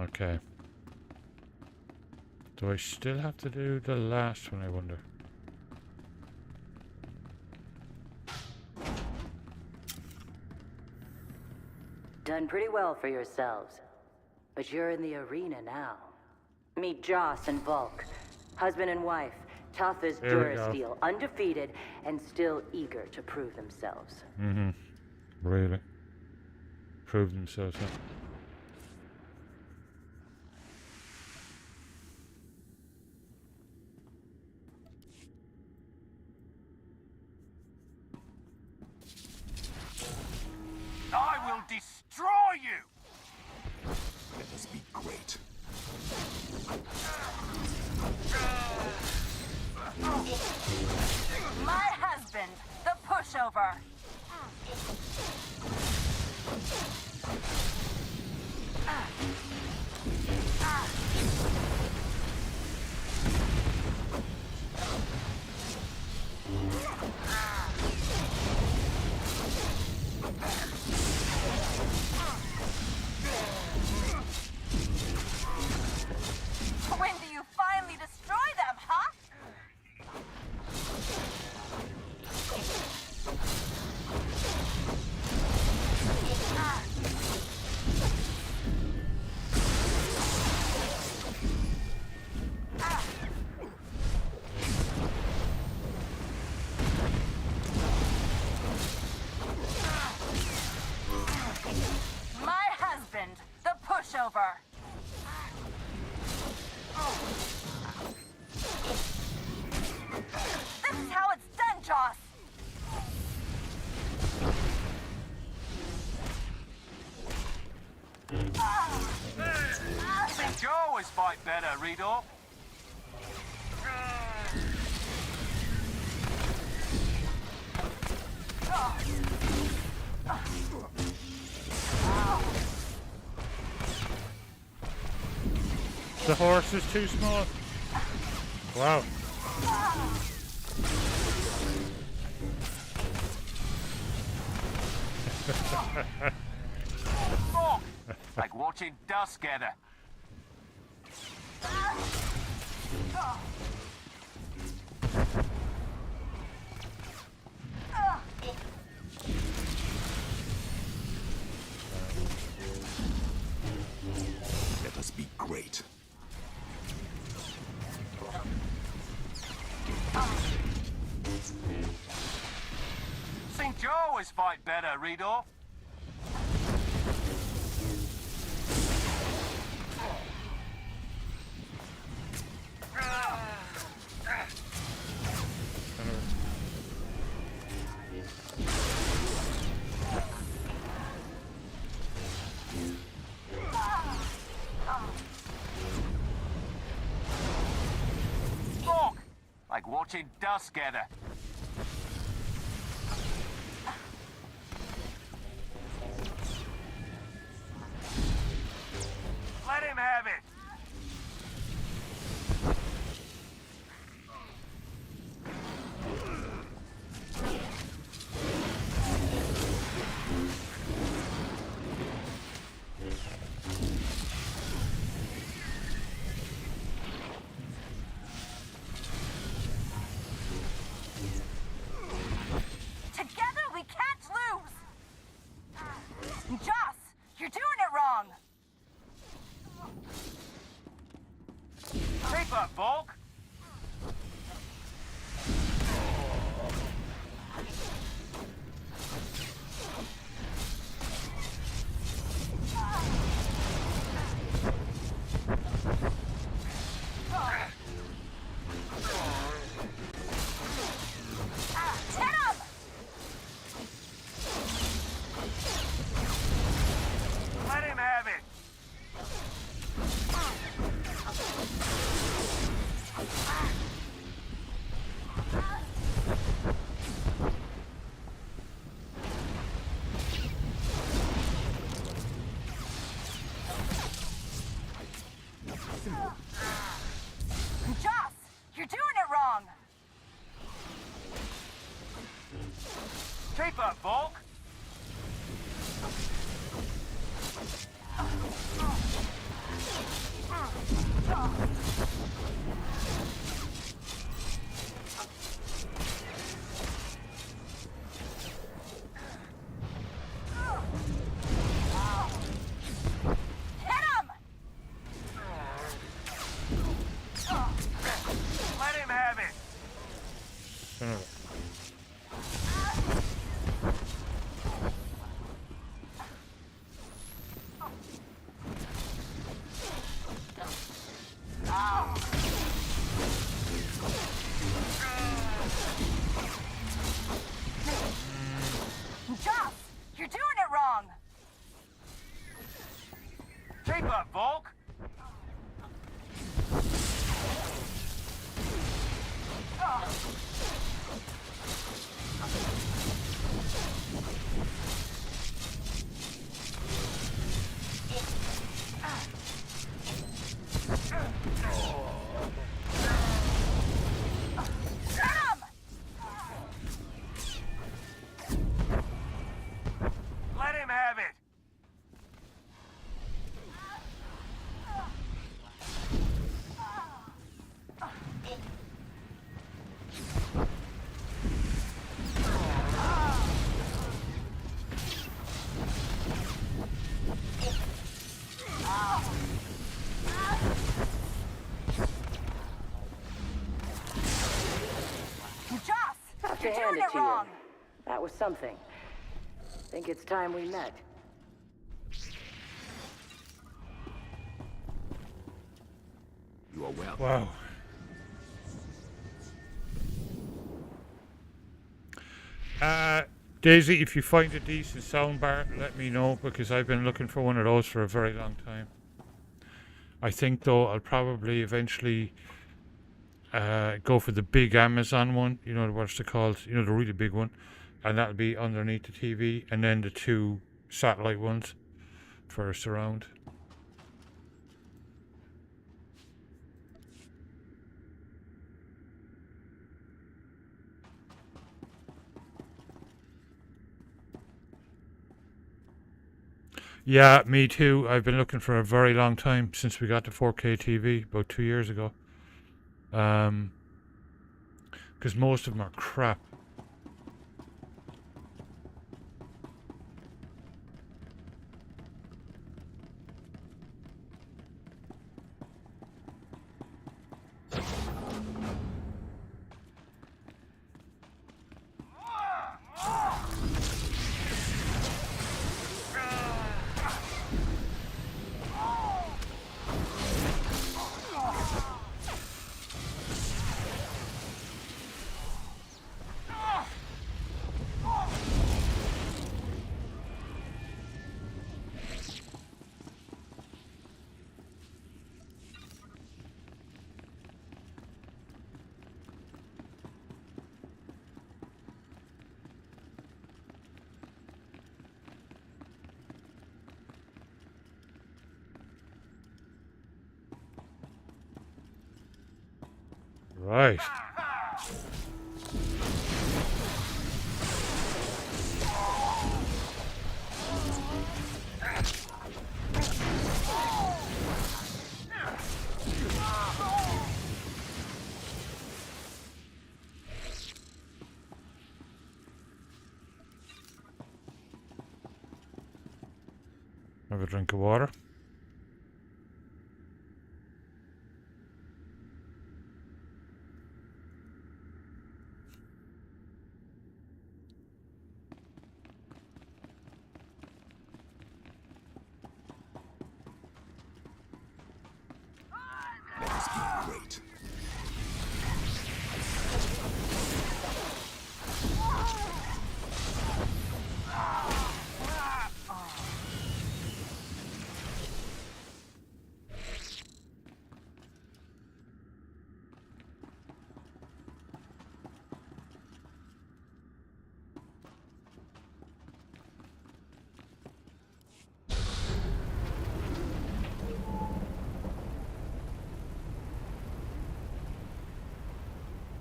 Okay. Do I still have to do the last one, I wonder? Done pretty well for yourselves. But you're in the arena now. Meet Joss and Volk. Husband and wife. Tough as Durasteel. Undefeated and still eager to prove themselves. Mm-hmm. Really? Prove themselves, huh? I will destroy you! Let us be great. My husband, the pushover. When do you finally destroy them, huh? My husband, the pushover. This is how it's done, Joss. Think you always fight better, Rito. The horse is too small. Wow. Oh, like watching dust gather. Let us be great. Think you always fight better, Rito. Look, like watching dust gather. Let him have it. Shape up, Volk! Let him have it! Joss, you're doing it wrong. Shape up, Volk! Let him have it! Have to hand it to you. That was something. Think it's time we met. You are well. Wow. Daisy, if you find a decent soundbar, let me know, because I've been looking for one of those for a very long time. I think, though, I'll probably eventually go for the big Amazon one, you know what's it called, you know, the really big one, and that'll be underneath the TV, and then the two satellite ones for a surround. Yeah, me too. I've been looking for a very long time, since we got the 4K TV about 2 years ago. Because most of them are crap. Right. Have a drink of water. Let us be great.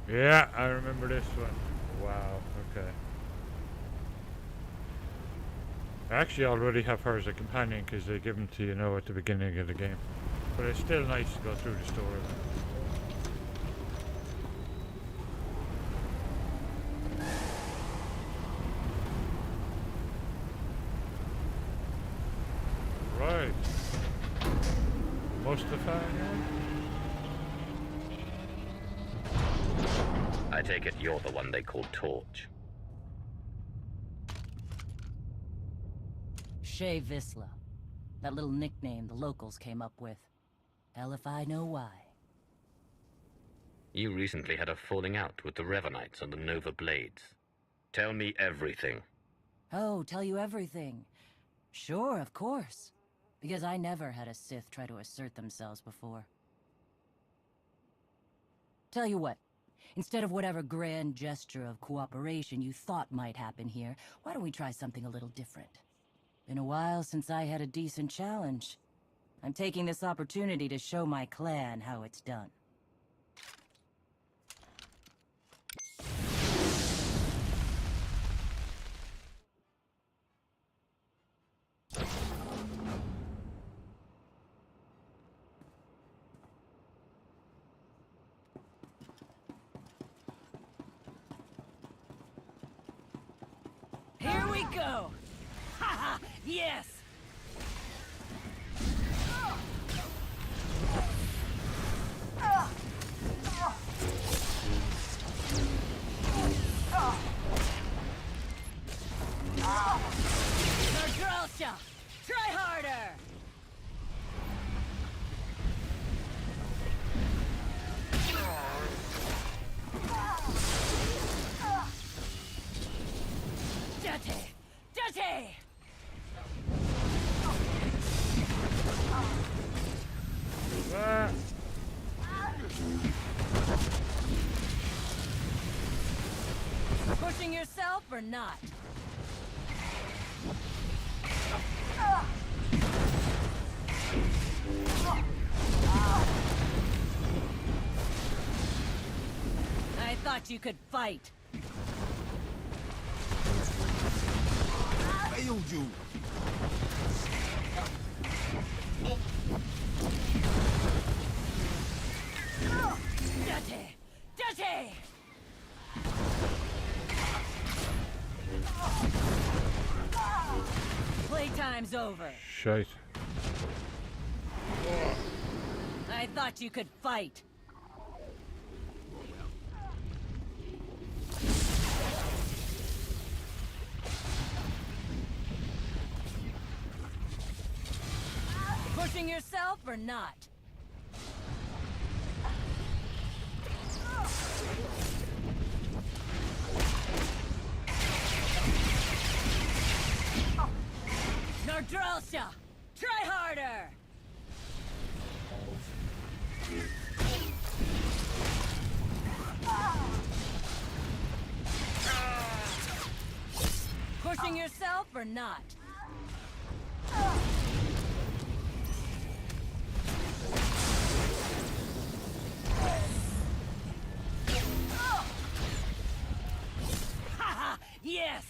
Yeah, I remember this one. Wow, okay. I actually already have her as a companion because they give them to you know at the beginning of the game. But it's still nice to go through the story. Right. Mustafa, anyone? I take it you're the one they call Torch. Shay Visla. That little nickname the locals came up with. Hell if I know why. You recently had a falling out with the Revenites and the Nova Blades. Tell me everything. Oh, tell you everything. Sure, of course. Because I never had a Sith try to assert themselves before. Tell you what. Instead of whatever grand gesture of cooperation you thought might happen here, why don't we try something a little different? Been a while since I had a decent challenge. I'm taking this opportunity to show my clan how it's done. Here we go! Haha! Yes! Nardrosha! Try harder! Dirty! Dirty! Pushing yourself or not? I thought you could fight. Failed you. Dirty! Dirty! Playtime's over. Shite. I thought you could fight. Pushing yourself or not? Nardrosha! Try harder! Pushing yourself or not? Haha! Yes!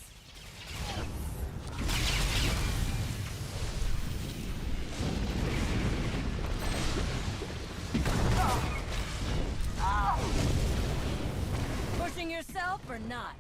Pushing yourself or not?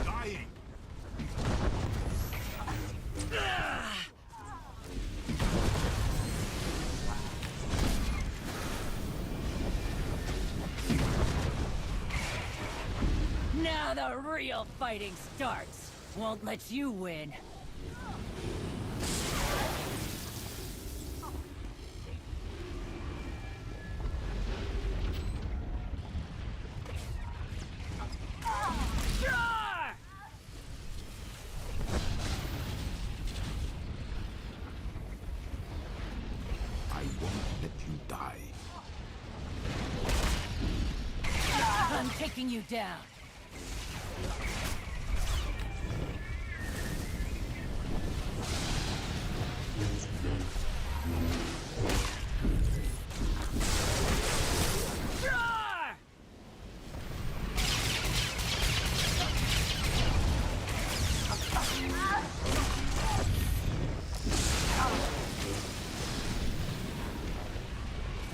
Dying. Now the real fighting starts. Won't let you win. Sure! I won't let you die. I'm taking you down.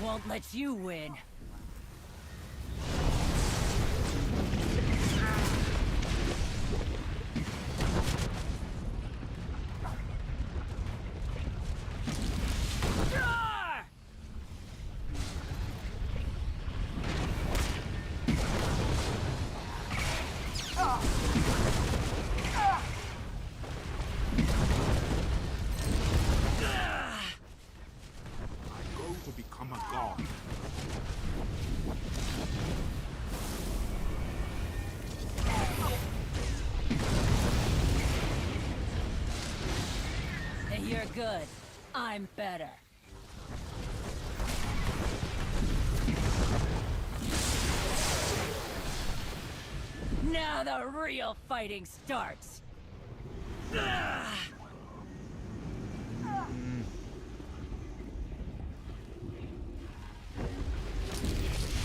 Won't let you win. To become a god. Hey, you're good. I'm better. Now the real fighting starts.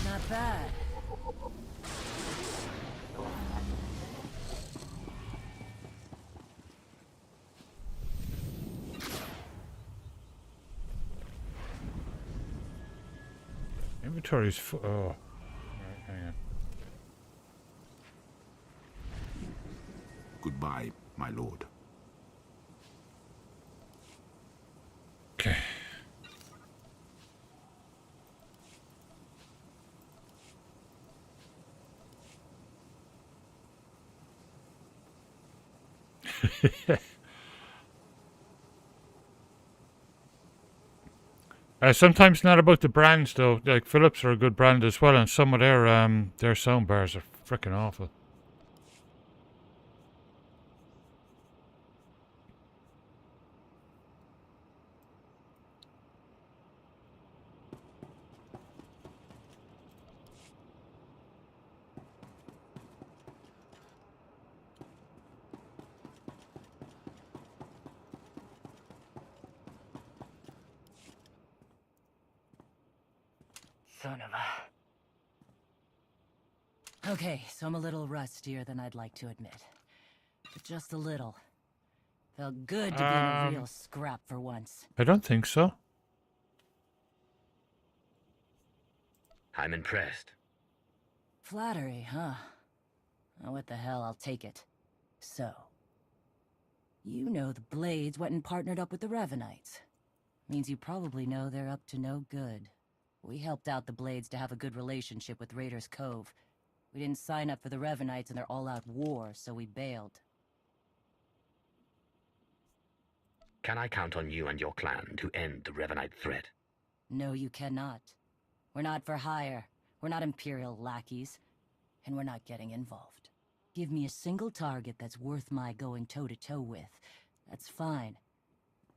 Not bad. Inventory's full. Oh. Right, hang on. Goodbye, my lord. Okay. Sometimes not about the brands though. Like Philips are a good brand as well, and some of their sound bars are freaking awful. Son of a... Okay, so I'm a little rustier than I'd like to admit. But just a little. Felt good to be in a real scrap for once. I don't think so. I'm impressed. Flattery, huh? Oh, what the hell, I'll take it. So, you know the Blades went and partnered up with the Revenites. Means you probably know they're up to no good. We helped out the Blades to have a good relationship with Raiders Cove. We didn't sign up for the Revenites in their all-out war, so we bailed. Can I count on you and your clan to end the Revenite threat? No, you cannot. We're not for hire. We're not Imperial lackeys. And we're not getting involved. Give me a single target that's worth my going toe-to-toe with. That's fine.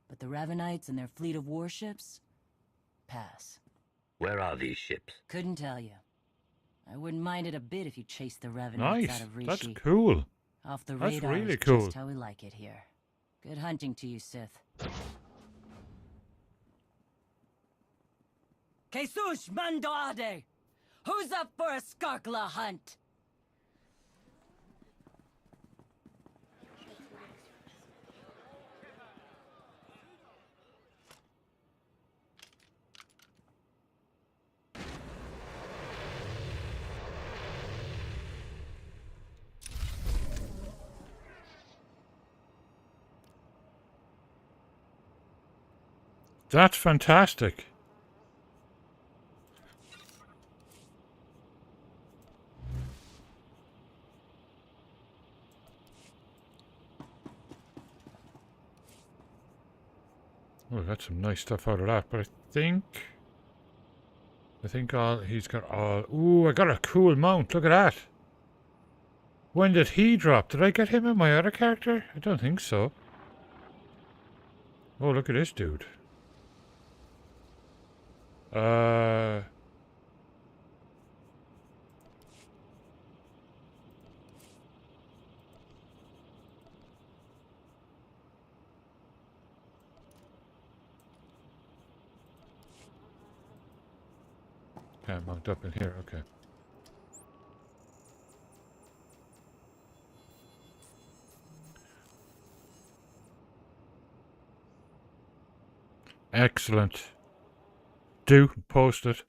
But the Revenites and their fleet of warships? Pass. Where are these ships? Couldn't tell you. I wouldn't mind it a bit if you chased the Revenites Nice. out of Rishi. That's cool. Off the That's radar really is cool. just how we like it here. Good hunting to you, Sith. Jesus Mandoade! Who's up for a Skarkla hunt? That's fantastic. Oh, got some nice stuff out of that, but I think he's got all. Ooh, I got a cool mount. Look at that. When did he drop? Did I get him in my other character? I don't think so. Oh, look at this dude. Okay, I'm locked up in here. Okay. Excellent. Do post it.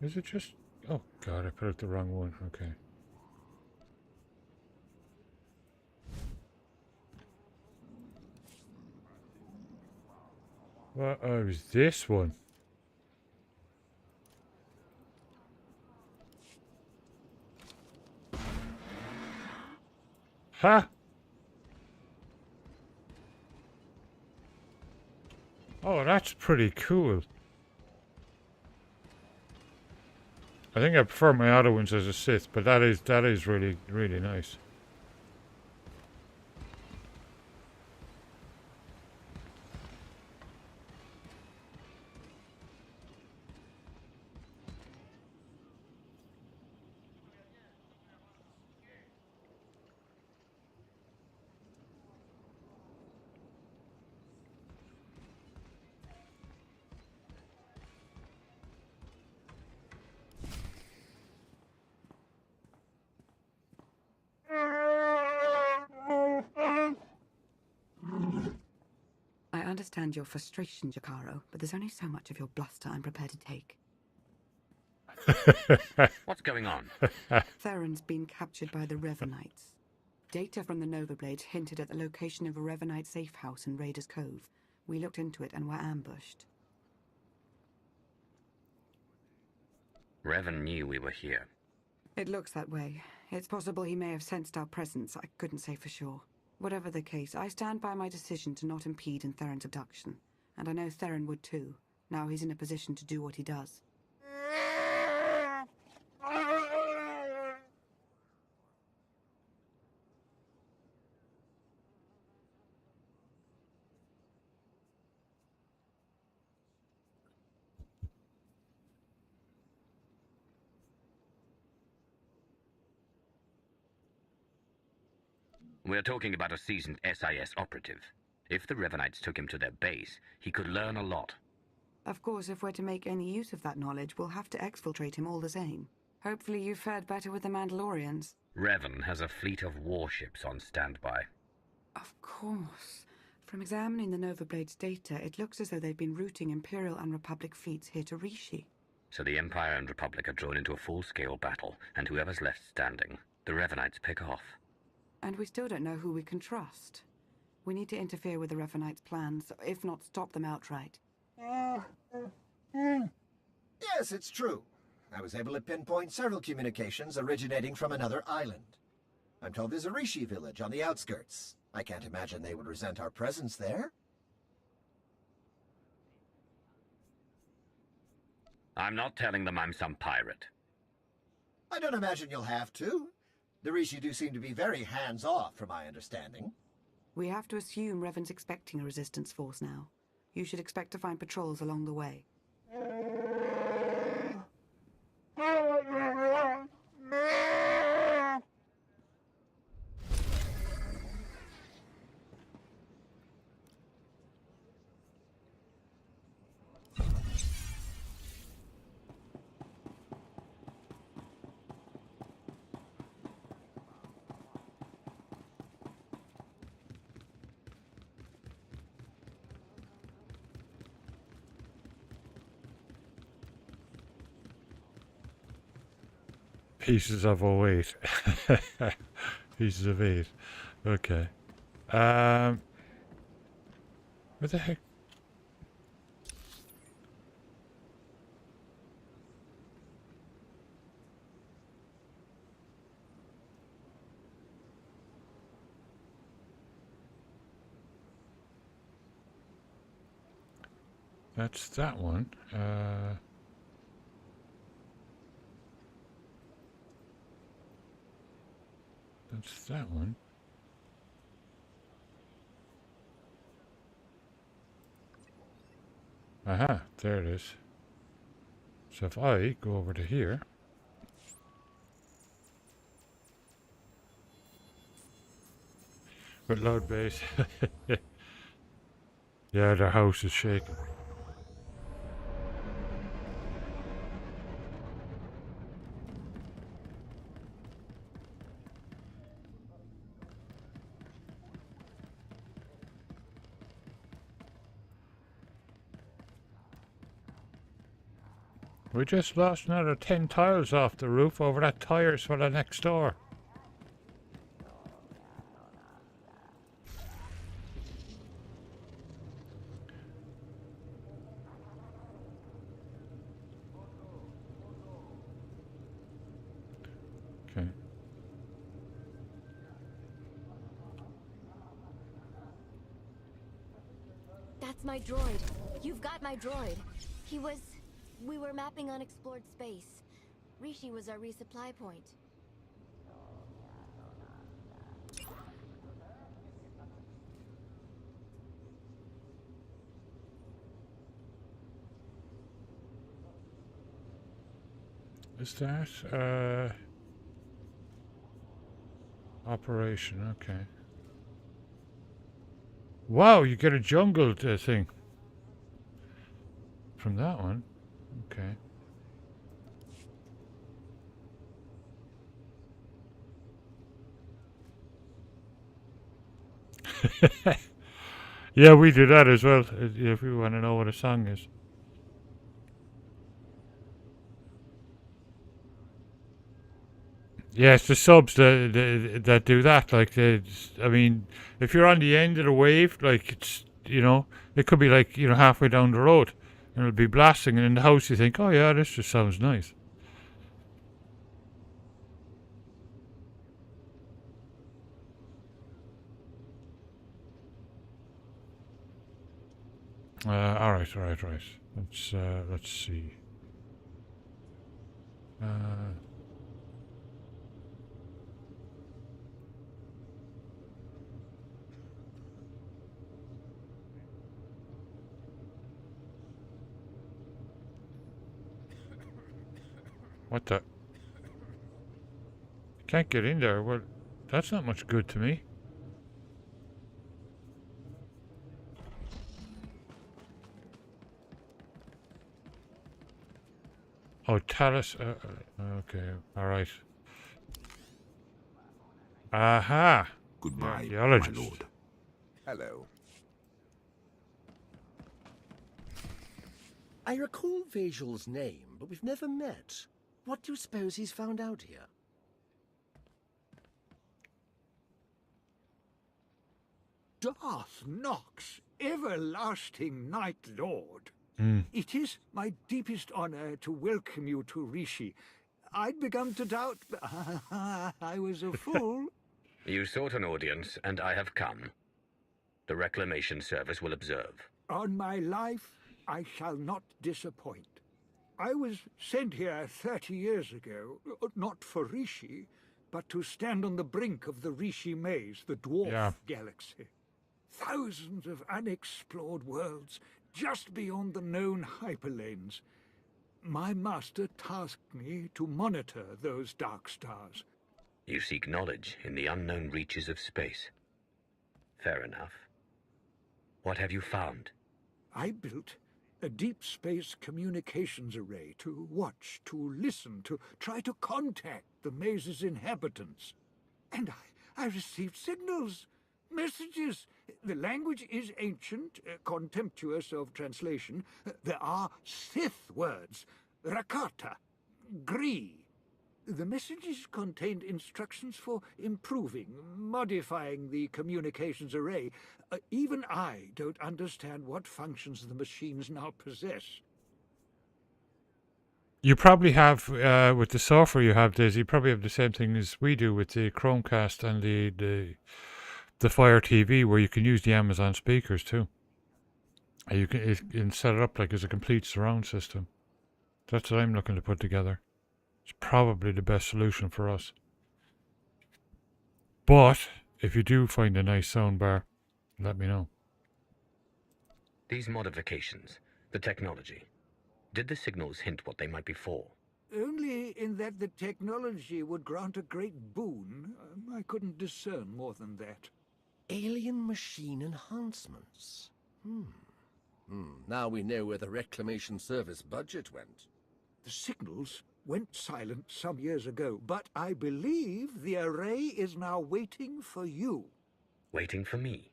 Is it just... Oh god, I put out the wrong one. Okay. Well, it was this one. Ha! Oh, that's pretty cool. I think I prefer my other ones as a Sith, but that is really, really nice. I understand your frustration, Jacaro, but there's only so much of your bluster I'm prepared to take. What's going on? Theron's been captured by the Revenites. Data from the Nova Blades hinted at the location of a Revenite safe house in Raiders Cove. We looked into it and were ambushed. Revan knew we were here. It looks that way. It's possible he may have sensed our presence. I couldn't say for sure. Whatever the case, I stand by my decision to not impede in Theron's abduction. And I know Theron would too. Now he's in a position to do what he does. We're talking about a seasoned SIS operative. If the Revenites took him to their base, he could learn a lot. Of course, if we're to make any use of that knowledge, we'll have to exfiltrate him all the same. Hopefully you've fared better with the Mandalorians. Revan has a fleet of warships on standby. Of course. From examining the Nova Blades data, it looks as though they've been routing Imperial and Republic fleets here to Rishi. So the Empire and Republic are drawn into a full-scale battle, and whoever's left standing, the Revenites pick off. And we still don't know who we can trust. We need to interfere with the Revenites' plans, if not stop them outright. Yes, it's true. I was able to pinpoint several communications originating from another island. I'm told there's a Rishi village on the outskirts. I can't imagine they would resent our presence there. I'm not telling them I'm some pirate. I don't imagine you'll have to. The Rishi do seem to be very hands-off, from my understanding. We have to assume Revan's expecting a resistance force now. You should expect to find patrols along the way. Pieces of 08. Pieces of 8. Okay. Where the heck? That's that one. That's that one. Aha, there it is. So if I go over to here. With loud bass. Yeah, the house is shaking. We just lost another 10 tiles off the roof over that tires for the next door. Okay. That's my droid. You've got my droid. We were mapping unexplored space. Rishi was our resupply point. Is that operation? Okay. Wow, you get a jungle thing from that one. Okay. Yeah, we do that as well, if you want to know what a song is. Yeah, it's the subs that do that. Like, I mean, if you're on the end of the wave, like, it's, you know, it could be like, you know, halfway down the road, and it'll be blasting, and in the house you think, oh yeah, this just sounds nice. All right. Let's see. What the? Can't get in there. Well, that's not much good to me. Oh, Talus. Okay, all right. Aha. Goodbye, Archaeologist. my lord. Hello. I recall Vajal's name, but we've never met. What do you suppose he's found out here? Darth Nox, everlasting Night Lord. It is my deepest honor to welcome you to Rishi. I'd begun to doubt, but I was a fool. You sought an audience, and I have come. The Reclamation Service will observe. On my life, I shall not disappoint. I was sent here 30 years ago, not for Rishi, but to stand on the brink of the Rishi Maze, the dwarf galaxy. Thousands of unexplored worlds, just beyond the known hyperlanes. My master tasked me to monitor those dark stars. You seek knowledge in the unknown reaches of space. Fair enough. What have you found? I built a deep space communications array to watch, to listen, to try to contact the maze's inhabitants. And I received signals, messages. The language is ancient, contemptuous of translation. There are Sith words, Rakata, Gree. The messages contained instructions for improving, modifying the communications array. Even I don't understand what functions the machines now possess. You probably have, with the software you have, Daisy, you probably have the same thing as we do with the Chromecast and the Fire TV, where you can use the Amazon speakers too. And you can set it up like as a complete surround system. That's what I'm looking to put together. It's probably the best solution for us. But if you do find a nice soundbar, let me know. These modifications, the technology, did the signals hint what they might be for? Only in that the technology would grant a great boon. I couldn't discern more than that. Alien machine enhancements. Now we know where the Reclamation Service budget went. The signals went silent some years ago, but I believe the array is now waiting for you. Waiting for me?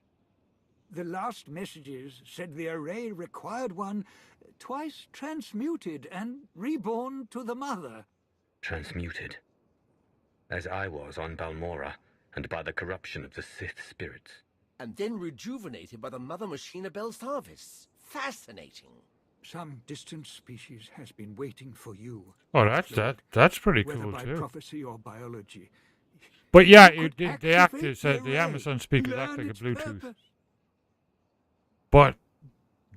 The last messages said the array required one twice transmuted and reborn to the mother. Transmuted. As I was on Balmora, and by the corruption of the Sith spirits. And then rejuvenated by the mother machine of Belsavis. Fascinating. Some distant species has been waiting for you. Oh, that's pretty whether cool by too. prophecy or biology. But yeah, the Amazon speakers act like a Bluetooth. Purpose. But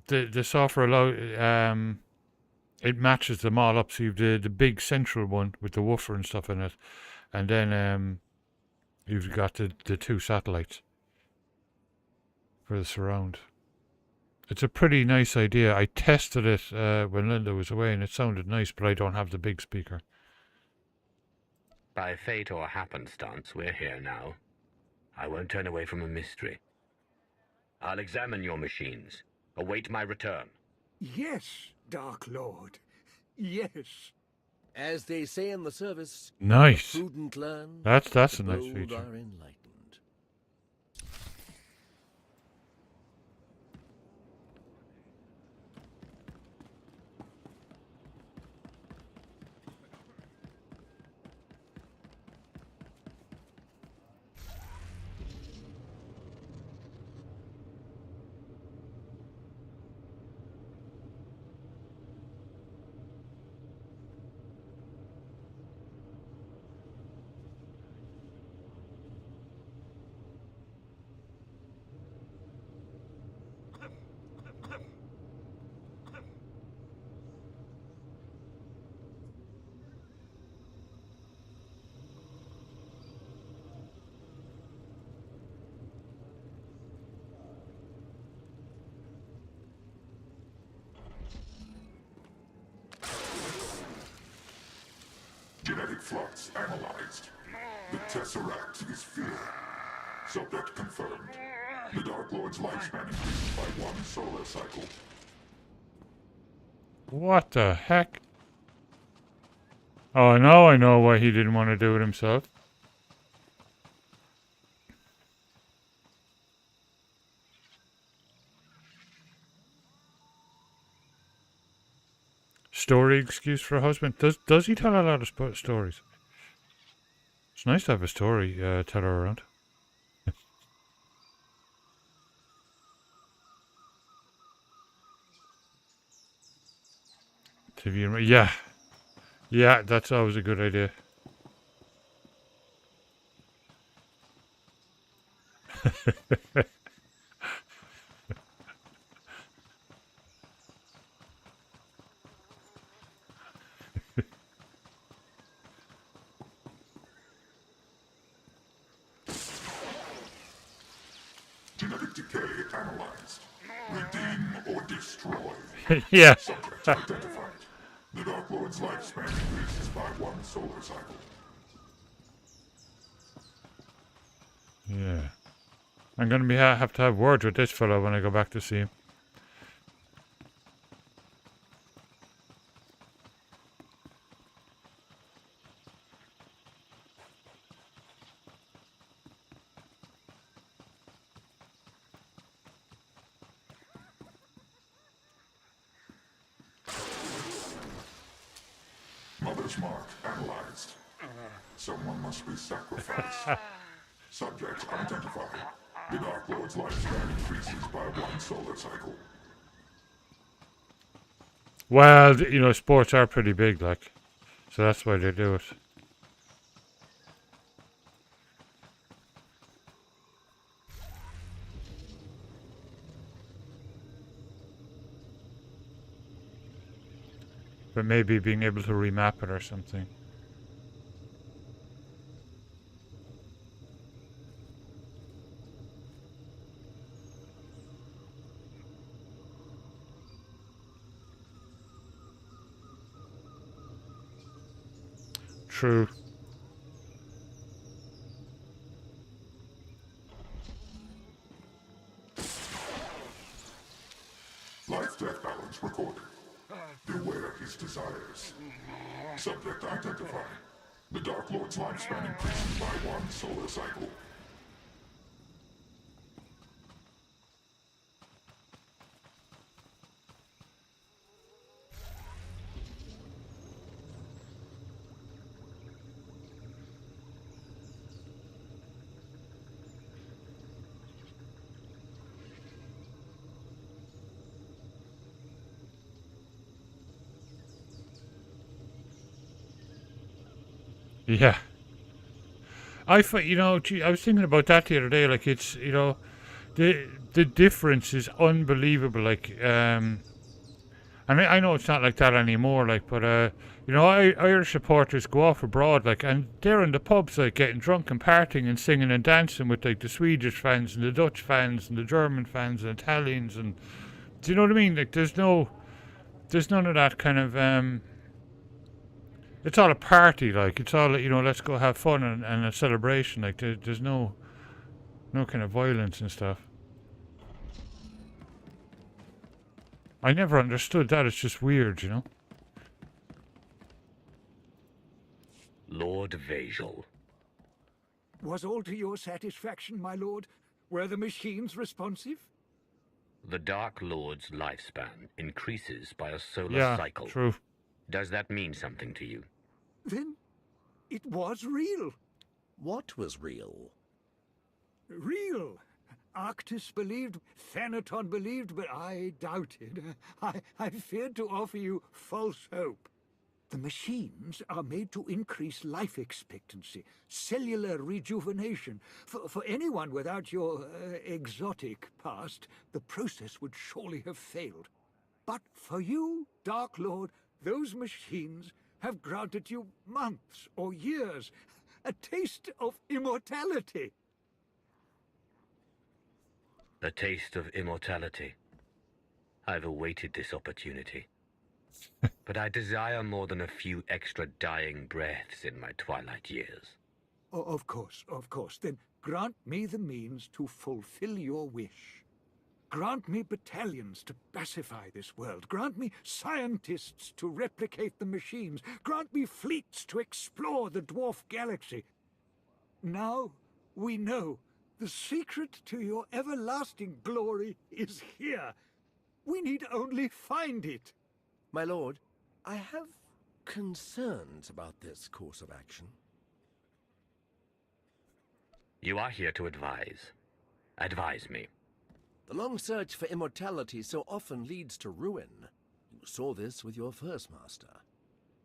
the software it matches them all up. So you've the big central one with the woofer and stuff in it, and then you've got the two satellites for the surround. It's a pretty nice idea. I tested it when Linda was away, and it sounded nice, but I don't have the big speaker. By fate or happenstance, we're here now. I won't turn away from a mystery. I'll examine your machines. Await my return. Yes, Dark Lord. Yes. As they say in the service, Nice. the prudent learn, That's the a nice bold feature. are enlightened. Genetic flux analyzed. The Tesseract is filled. Subject confirmed. The Dark Lord's lifespan increased by 1 solar cycle. What the heck? Oh, now I know why he didn't want to do it himself. Story excuse for a husband. Does he tell a lot of stories? It's nice to have a story teller around. TV, yeah, that's always a good idea. Genetic decay analyzed. Redeem or destroy. Yeah. Subject identified. The Dark Lord's lifespan increases by 1 solar cycle. Yeah. I'm going to have to have words with this fellow when I go back to see him. Mother's mark analyzed. Someone must be sacrificed. Subject identified. The Dark Lord's lifespan increases by 1 solar cycle. Well, you know, sports are pretty big, like, so that's why they do it. But maybe being able to remap it or something. True. Life-death balance recorded. Beware his desires. Subject identified. The Dark Lord's lifespan increases by 1 solar cycle. Yeah. I was thinking about that the other day. Like, it's, the difference is unbelievable. Like, and I know it's not like that anymore. Like, but Irish supporters go off abroad, like, and they're in the pubs, like, getting drunk and partying and singing and dancing with, like, the Swedish fans and the Dutch fans and the German fans and Italians, and do you know what I mean? Like, there's none of that kind of it's all a party, like, it's all, let's go have fun and a celebration. Like, there's no kind of violence and stuff. I never understood that. It's just weird, Lord Vajal. Was all to your satisfaction, my lord? Were the machines responsive? The Dark Lord's lifespan increases by a solar cycle. True. Does that mean something to you? Then it was real. What was real? Real. Arctis believed, Thanaton believed, but I doubted. I feared to offer you false hope. The machines are made to increase life expectancy, cellular rejuvenation. For anyone without your exotic past, the process would surely have failed. But for you, Dark Lord, those machines have granted you months or years, a taste of immortality. A taste of immortality. I've awaited this opportunity. But I desire more than a few extra dying breaths in my twilight years. Of course. Then grant me the means to fulfill your wish. Grant me battalions to pacify this world. Grant me scientists to replicate the machines. Grant me fleets to explore the dwarf galaxy. Now we know the secret to your everlasting glory is here. We need only find it. My lord, I have concerns about this course of action. You are here to advise. Advise me. The long search for immortality so often leads to ruin. You saw this with your first master.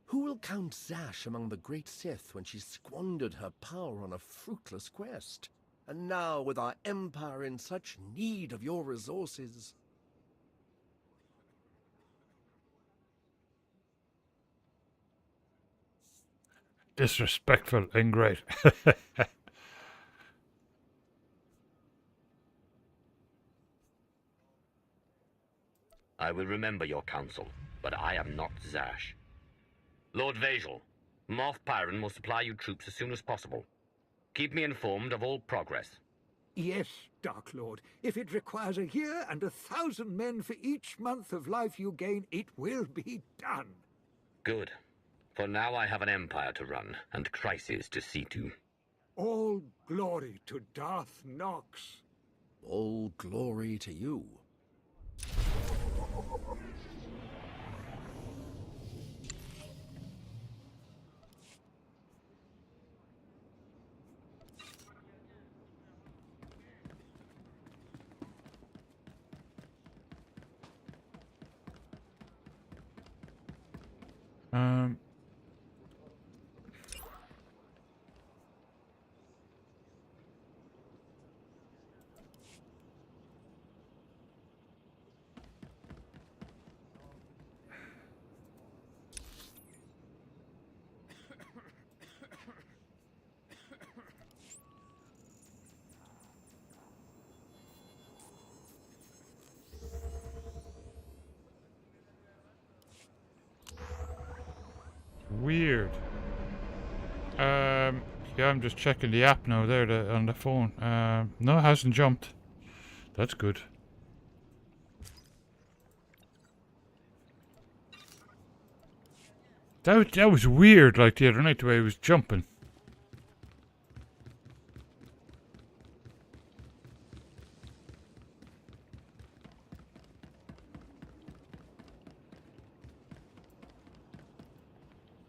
Who will count Zash among the great Sith when she squandered her power on a fruitless quest? And now, with our empire in such need of your resources... Disrespectful, ingrate. I will remember your counsel, but I am not Zash. Lord Vajal, Moff Pyron will supply you troops as soon as possible. Keep me informed of all progress. Yes, Dark Lord. If it requires a year and 1,000 men for each month of life you gain, it will be done. Good. For now I have an empire to run, and crises to see to. All glory to Darth Nox. All glory to you. Weird. Yeah, I'm just checking the app now there on the phone. No, it hasn't jumped. That's good. That was weird, like the other night, the way it was jumping.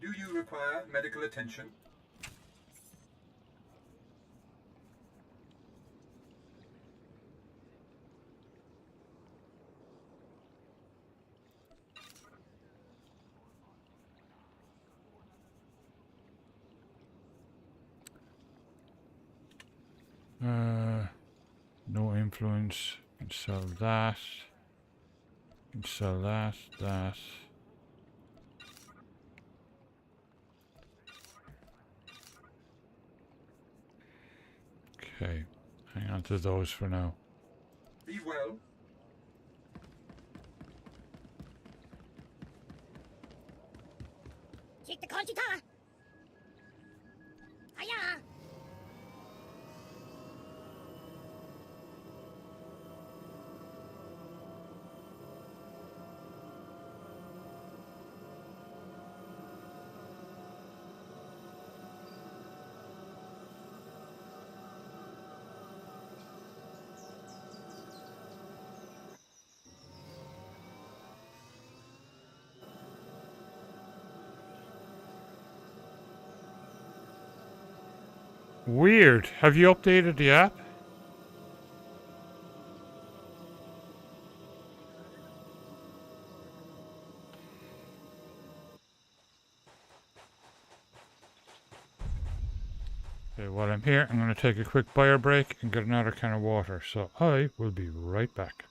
Do you require medical attention? No influence. Can sell that. Can sell that. That. Okay. Hang on to those for now. Be well. Take the Conchita! Hiya! Weird. Have you updated the app? Okay, while I'm here, I'm going to take a quick buyer break and get another can of water. So I will be right back.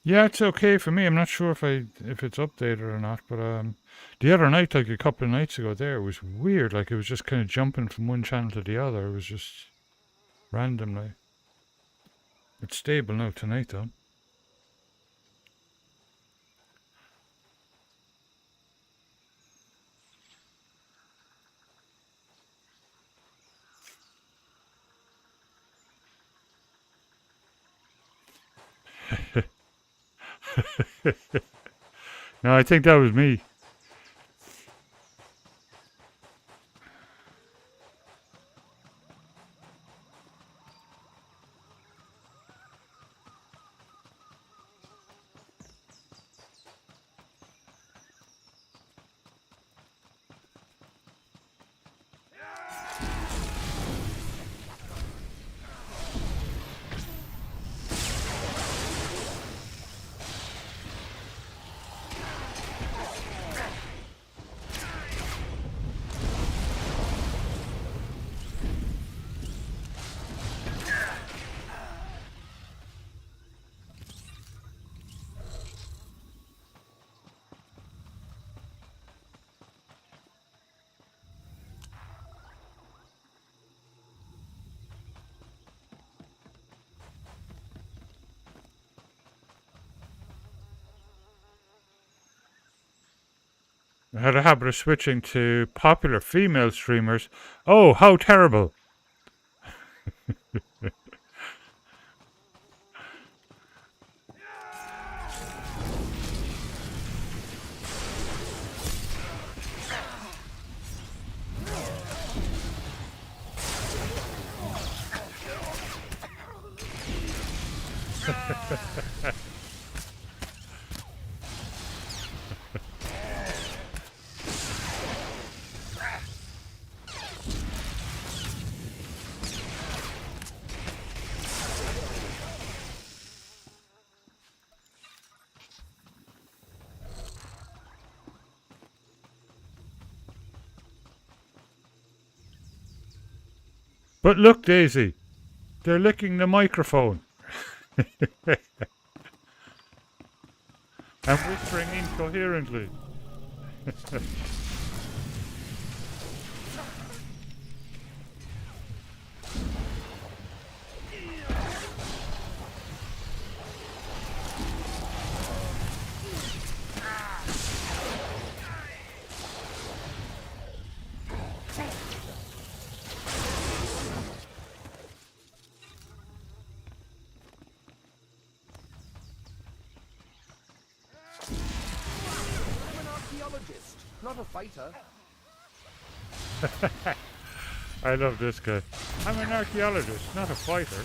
Yeah, it's okay for me. I'm not sure if it's updated or not, but the other night, like a couple of nights ago, there it was weird. Like it was just kind of jumping from one channel to the other. It was just randomly. It's stable now tonight, though. No, I think that was me. I had a habit of switching to popular female streamers. Oh, how terrible. But look, Daisy, they're licking the microphone. And whispering incoherently. Not a fighter. I love this guy. I'm an archaeologist, not a fighter.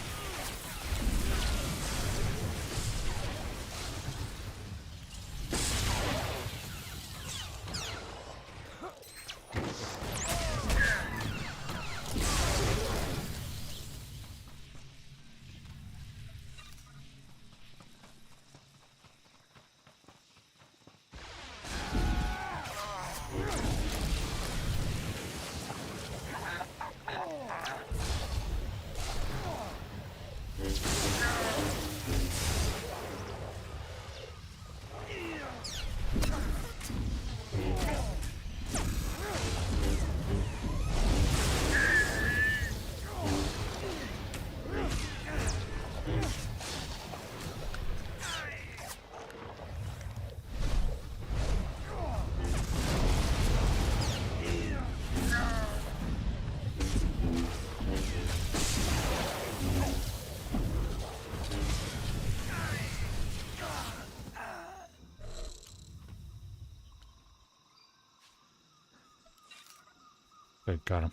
Okay, got him.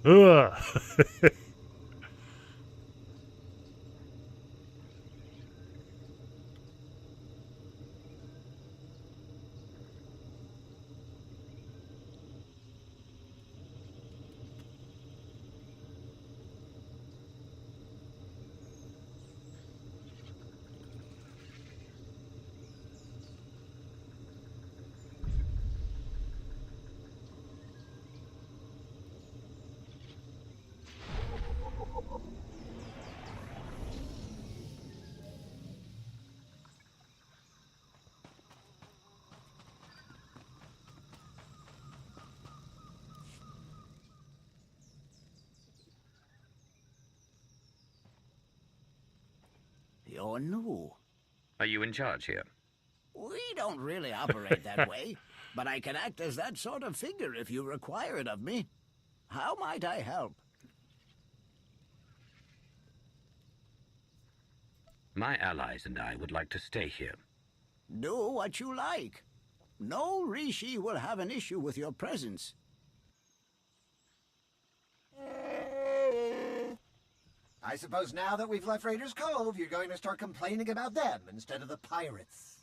Ugh. You're new. Are you in charge here? We don't really operate that way, but I can act as that sort of figure if you require it of me. How might I help? My allies and I would like to stay here. Do what you like. No Rishi will have an issue with your presence. I suppose now that we've left Raiders Cove, you're going to start complaining about them instead of the pirates.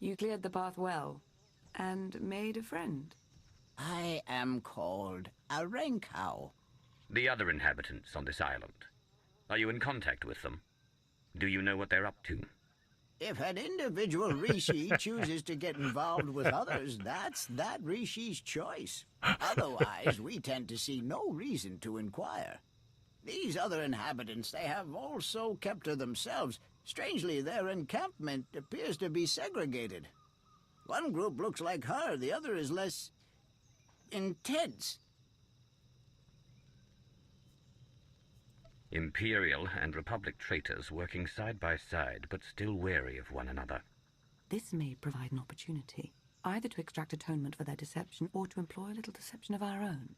You cleared the path well, and made a friend. I am called a Renkow. The other inhabitants on this island. Are you in contact with them? Do you know what they're up to? If an individual Rishi chooses to get involved with others, that's that Rishi's choice. Otherwise, we tend to see no reason to inquire. These other inhabitants, they have also kept to themselves. Strangely, their encampment appears to be segregated. One group looks like her, the other is less intense. Imperial and Republic traitors working side by side, but still wary of one another. This may provide an opportunity, either to extract atonement for their deception or to employ a little deception of our own.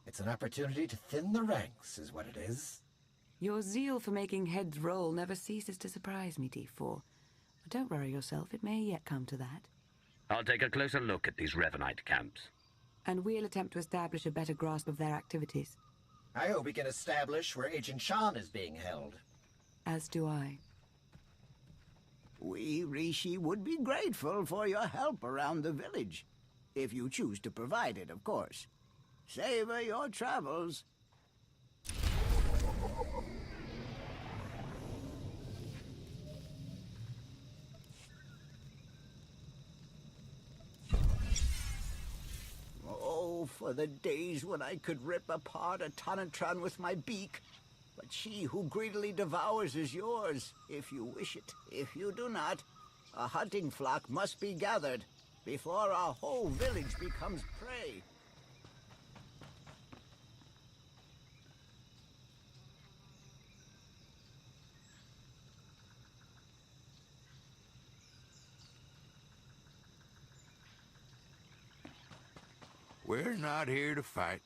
It's an opportunity to thin the ranks, is what it is. Your zeal for making heads roll never ceases to surprise me, D4. But don't worry yourself, it may yet come to that. I'll take a closer look at these Revanite camps. And we'll attempt to establish a better grasp of their activities. I hope we can establish where Agent Shan is being held. As do I. We, Rishi, would be grateful for your help around the village. If you choose to provide it, of course. Savor your travels. Oh, for the days when I could rip apart a Tonatron with my beak. But she who greedily devours is yours, if you wish it. If you do not, a hunting flock must be gathered before our whole village becomes prey. We're not here to fight,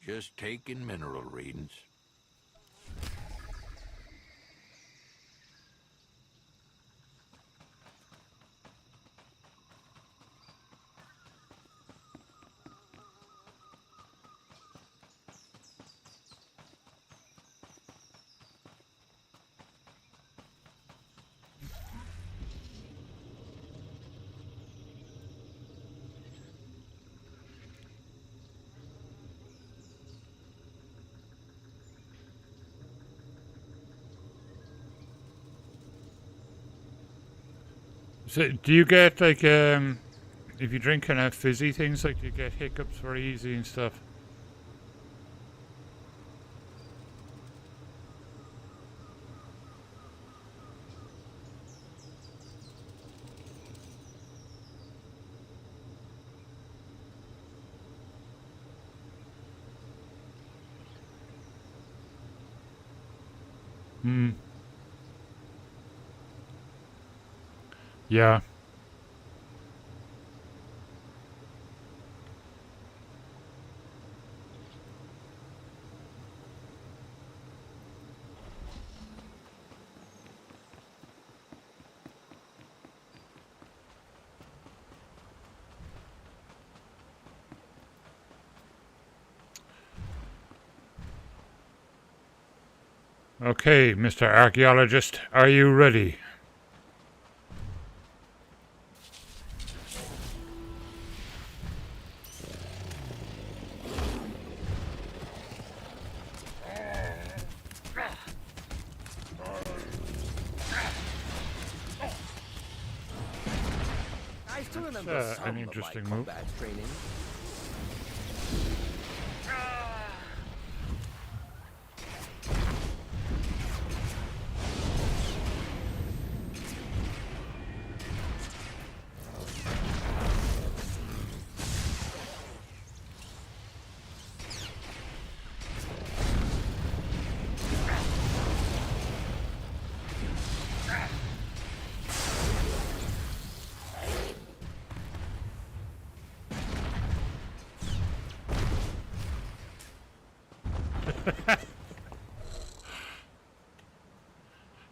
just taking mineral readings. So, do you get, like, if you drink kind of fizzy things, like, you get hiccups very easy and stuff? Hmm. Yeah. Okay, Mr. Archaeologist, are you ready? I still remember some an of interesting my move. combat training.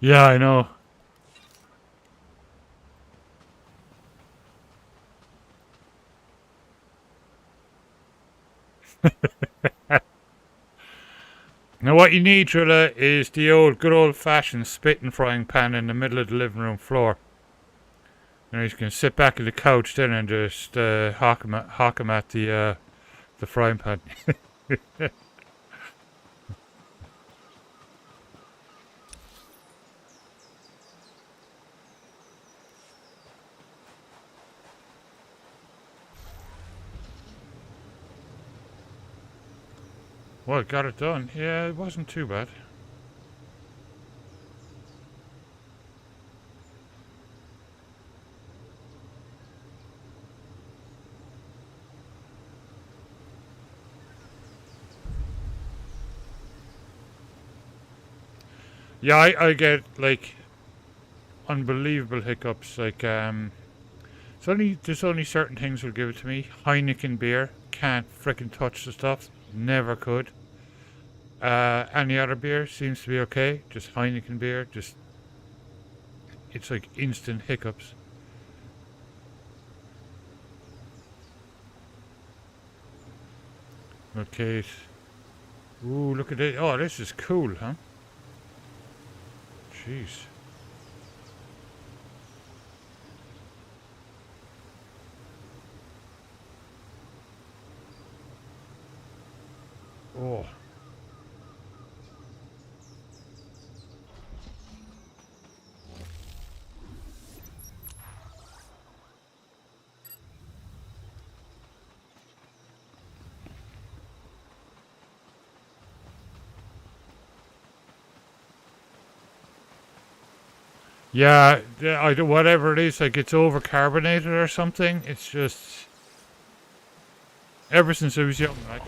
Yeah, I know. Now what you need, Trilla, is the good old-fashioned spitting frying pan in the middle of the living room floor. You know, you can sit back on the couch then and just hawk 'em at the frying pan. Well, got it done. Yeah, it wasn't too bad. Yeah, I get like unbelievable hiccups. Like there's only certain things will give it to me. Heineken beer, can't frickin' touch the stuff. Never could. Any other beer seems to be okay. Just Heineken beer, it's like instant hiccups. Okay. Ooh, look at it. Oh, this is cool, huh? Jeez. Oh. Yeah, whatever it is, like it's over carbonated or something. It's just ever since I was young, like.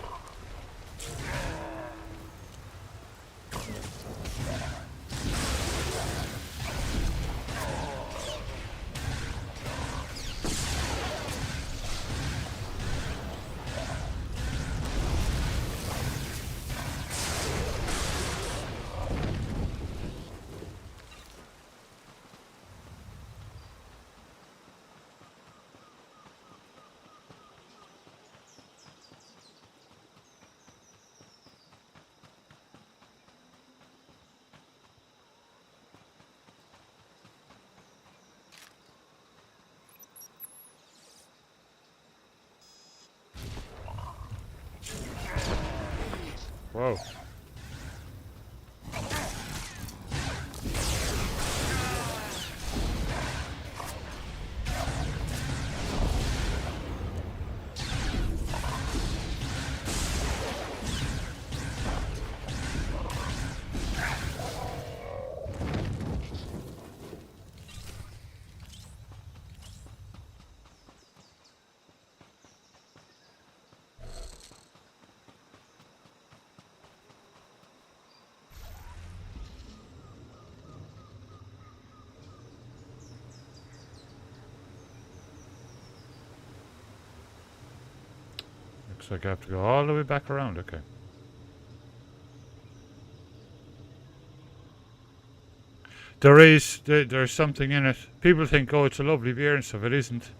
Whoa. Looks like I have to go all the way back around, okay. There's something in it. People think, oh, it's a lovely beer and stuff. It isn't.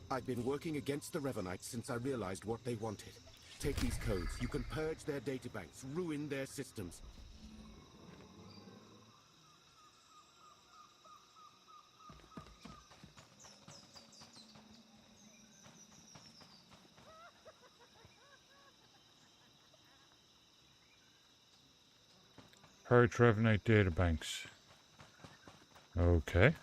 I've been working against the Revenites since I realized what they wanted. Take these codes. You can purge their databanks, ruin their systems. Purge Revenite databanks. Okay.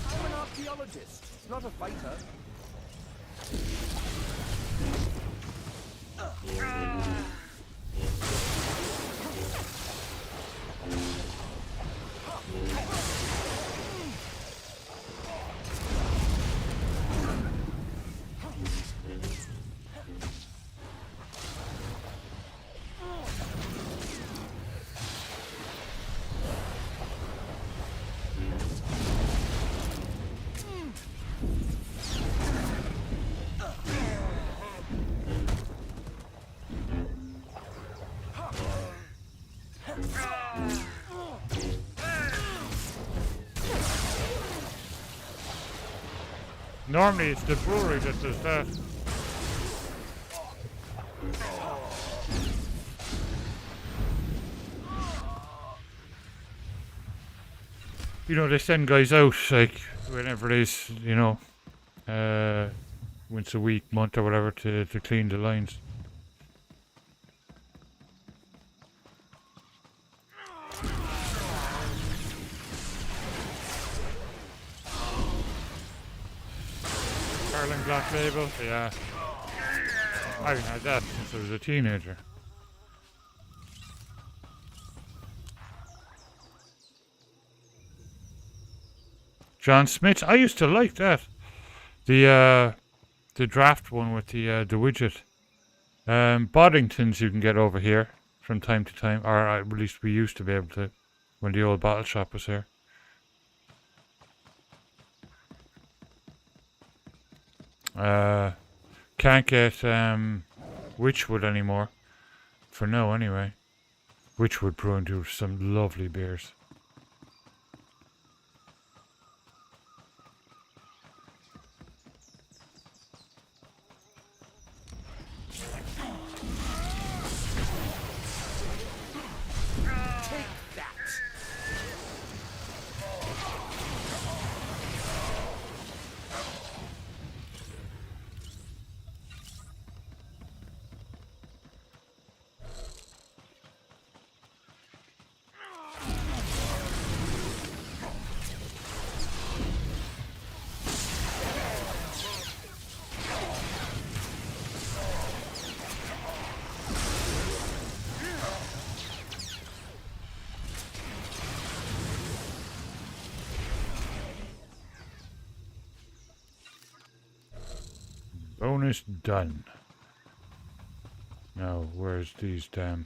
I'm an archaeologist, not a fighter. Normally it's the brewery that does that. You know, they send guys out, like, whenever it is, you know, once a week, month or whatever, to clean the lines. Carlin Black Label, yeah. I haven't had that since I was a teenager. John Smith, I used to like that. The draft one with the widget. Boddingtons you can get over here from time to time, or at least we used to be able to when the old bottle shop was here. Can't get Witchwood anymore. For now, anyway. Witchwood Brewing do some lovely beers. Bonus done. Now, where's these damn...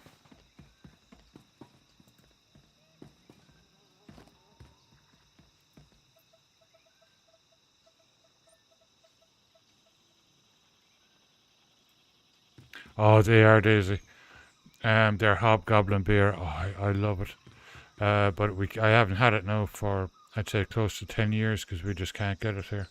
Oh, they are, Daisy. They're Hobgoblin beer. Oh, I love it. But I haven't had it now for, I'd say, close to 10 years because we just can't get it here.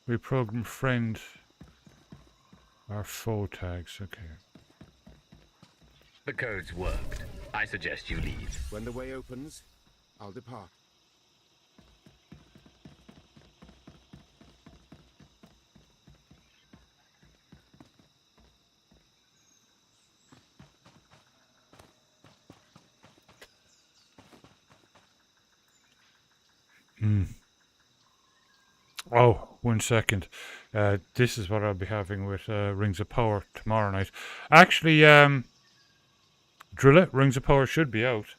Reprogram friend or foe tags, okay. The code's worked. I suggest you leave. When the way opens, I'll depart. Oh, 1 second. This is what I'll be having with Rings of Power tomorrow night. Actually, Drill It, Rings of Power should be out.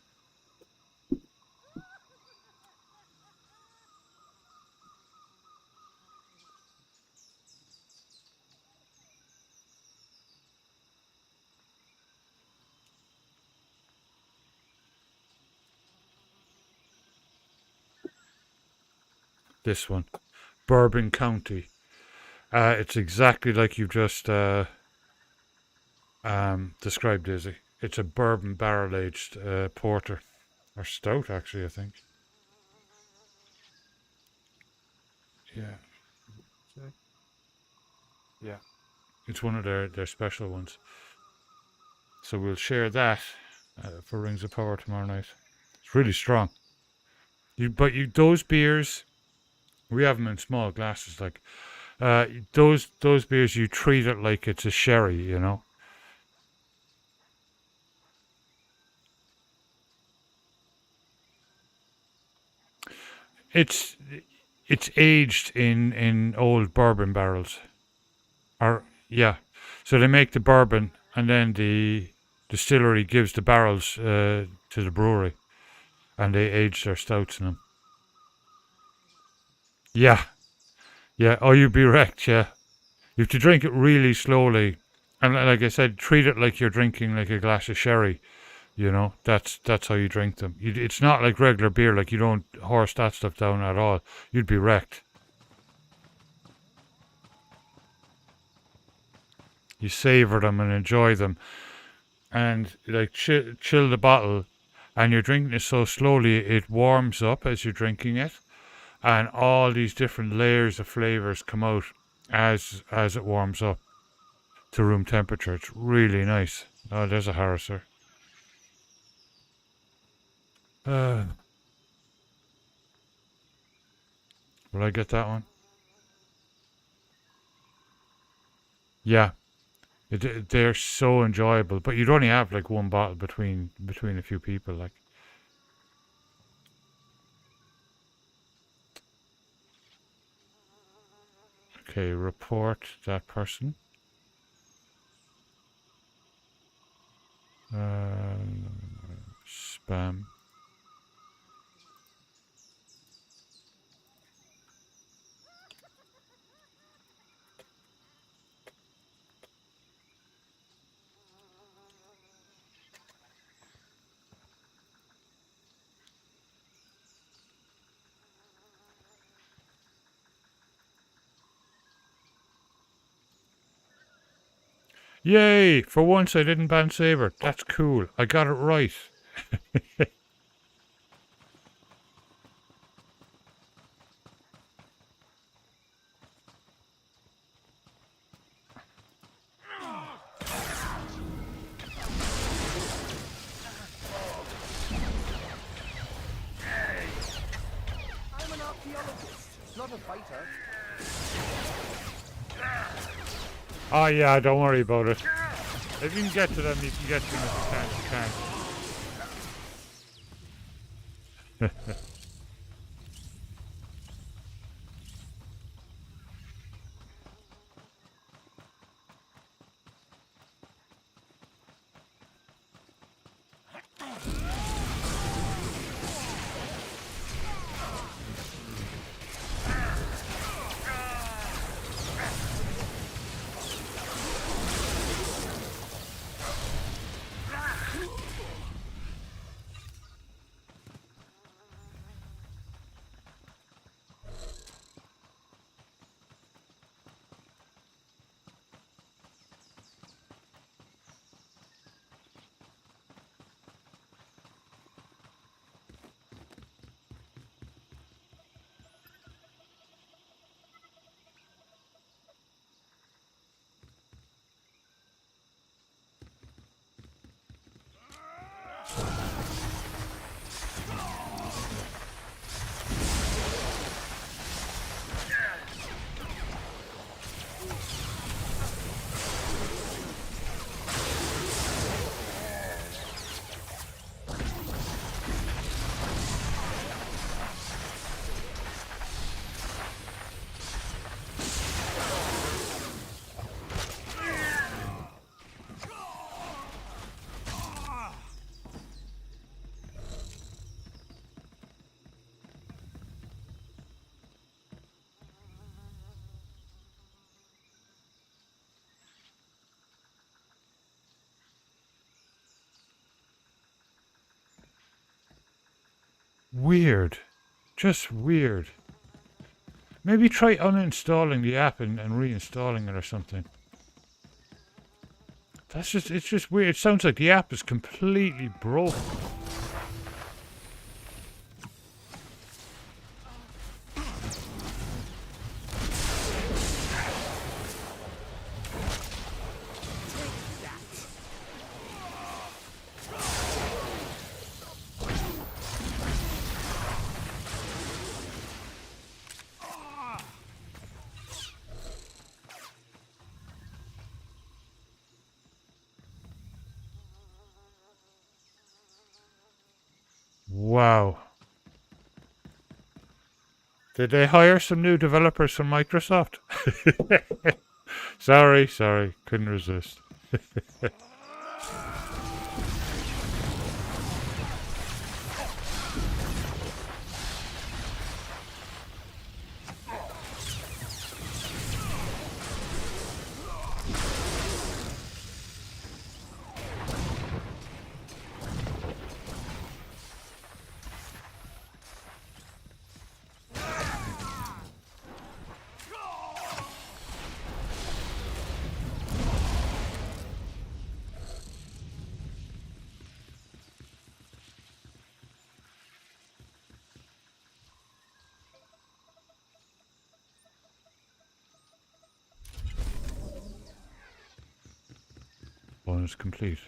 This one. Bourbon County. It's exactly like you just described, Izzy. It's a bourbon barrel-aged porter. Or stout, actually, I think. Yeah. Yeah. It's one of their special ones. So we'll share that for Rings of Power tomorrow night. It's really strong. Those beers, we have them in small glasses. Like those beers, you treat it like it's a sherry, you know. It's aged in old bourbon barrels. Or yeah, so they make the bourbon, and then the distillery gives the barrels to the brewery, and they age their stouts in them. Yeah, yeah. Oh, you'd be wrecked. Yeah, you have to drink it really slowly, and like I said, treat it like you're drinking like a glass of sherry. You know, that's how you drink them. It's not like regular beer. Like you don't horse that stuff down at all. You'd be wrecked. You savor them and enjoy them, and like chill the bottle, and you're drinking it so slowly it warms up as you're drinking it, and all these different layers of flavors come out as it warms up to room temperature. It's really nice. Oh, there's a Harriser. Will I get that one? Yeah. They're so enjoyable, but you'd only have like one bottle between a few people. Like, okay, report that person. Spam. Yay! For once I didn't ban Saber. That's cool. I got it right. I'm an archaeologist, not a fighter. Oh yeah, don't worry about it. If you can get to them, you can get to them. If you can't, you can't. Weird. Just weird. Maybe try uninstalling the app and reinstalling it or something. It's just weird. It sounds like the app is completely broken. Wow. Did they hire some new developers from Microsoft? Sorry, couldn't resist. Bonus complete.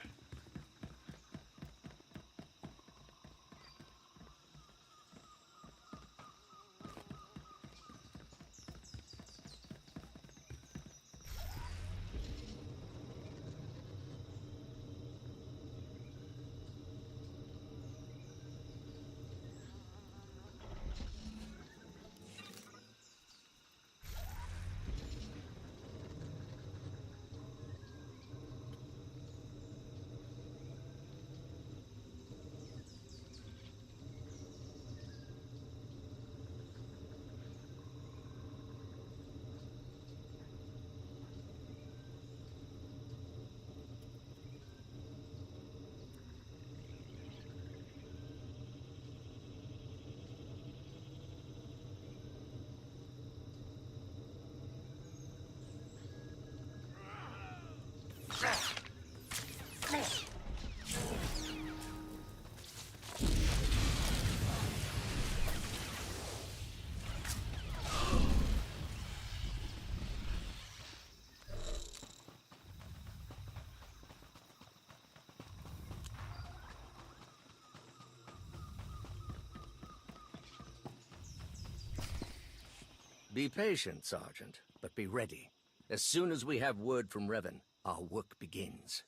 Be patient, Sergeant, but be ready. As soon as we have word from Revan, our work begins.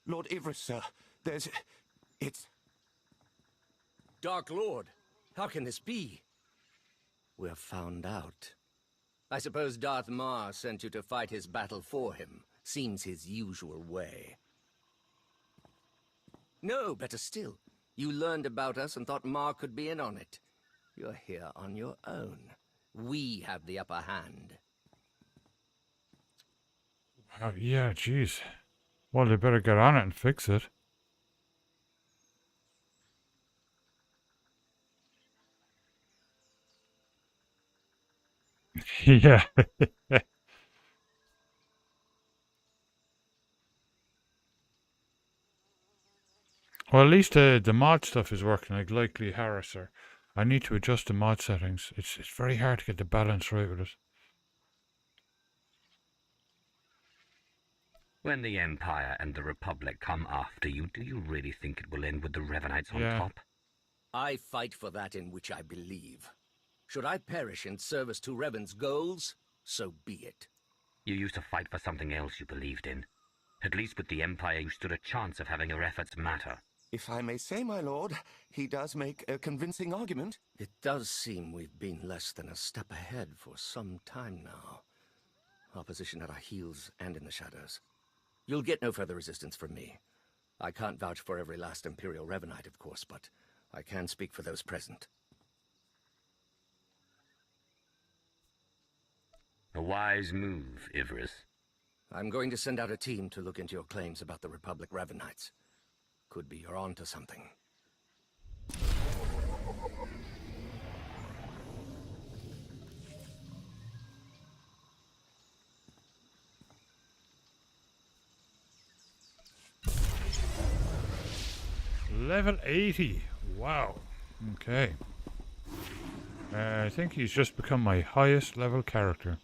Lord Ivris, sir. It's... Dark Lord, how can this be? We're found out. I suppose Darth Mar sent you to fight his battle for him. Seems his usual way. No, better still. You learned about us and thought Mar could be in on it. You're here on your own. We have the upper hand. Yeah, jeez. Well, they better get on it and fix it. Yeah. Well, at least the mod stuff is working, like Likely Harrisser. I need to adjust the mod settings. It's very hard to get the balance right with it. When the Empire and the Republic come after you, do you really think it will end with the Revanites on top? I fight for that in which I believe. Should I perish in service to Revan's goals, so be it. You used to fight for something else you believed in. At least with the Empire, you stood a chance of having your efforts matter. If I may say, my lord, he does make a convincing argument. It does seem we've been less than a step ahead for some time now. Opposition at our heels and in the shadows. You'll get no further resistance from me. I can't vouch for every last Imperial Revanite, of course, but I can speak for those present. A wise move, Ivris. I'm going to send out a team to look into your claims about the Republic Ravenites. Could be you're onto something. Level 80. Wow. Okay. I think he's just become my highest level character.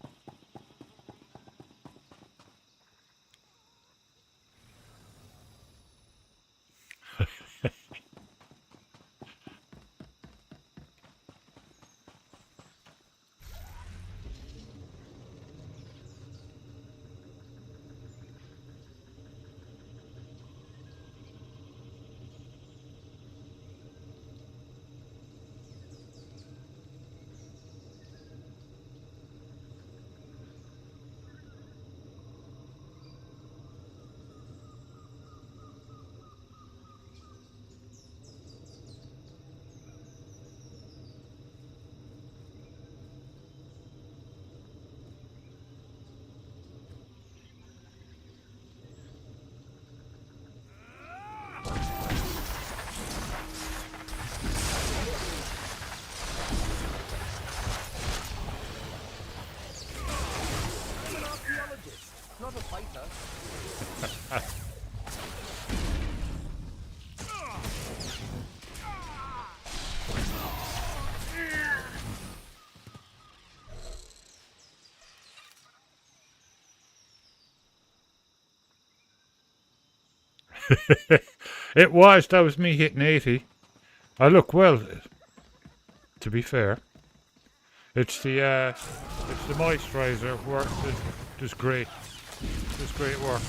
Not a fighter. It was. That was me hitting 80. I look well, to be fair. It's the moisturizer work that does great. Does great work.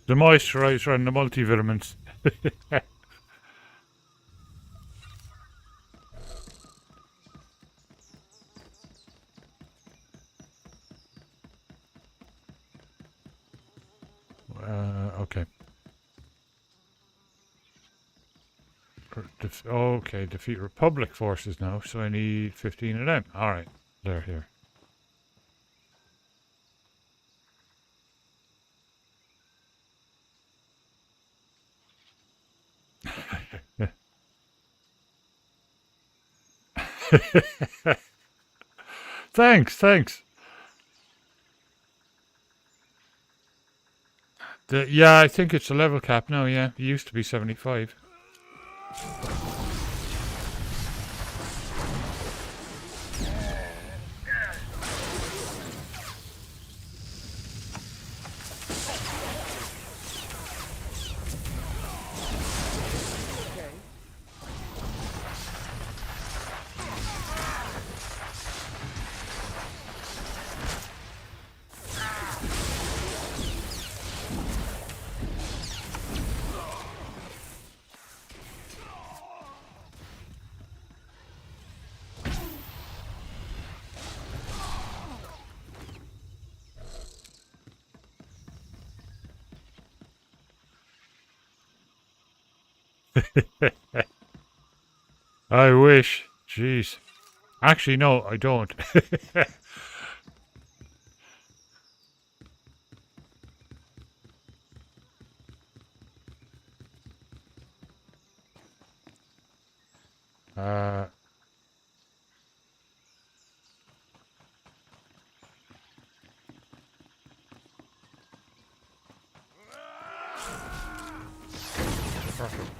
The moisturizer and the multivitamins. Okay. Okay, defeat Republic forces now, so I need 15 of them. Alright, they're here. Thanks. Yeah, I think it's a level cap now, yeah. It used to be 75. I wish. Jeez. Actually, no, I don't. Perfect.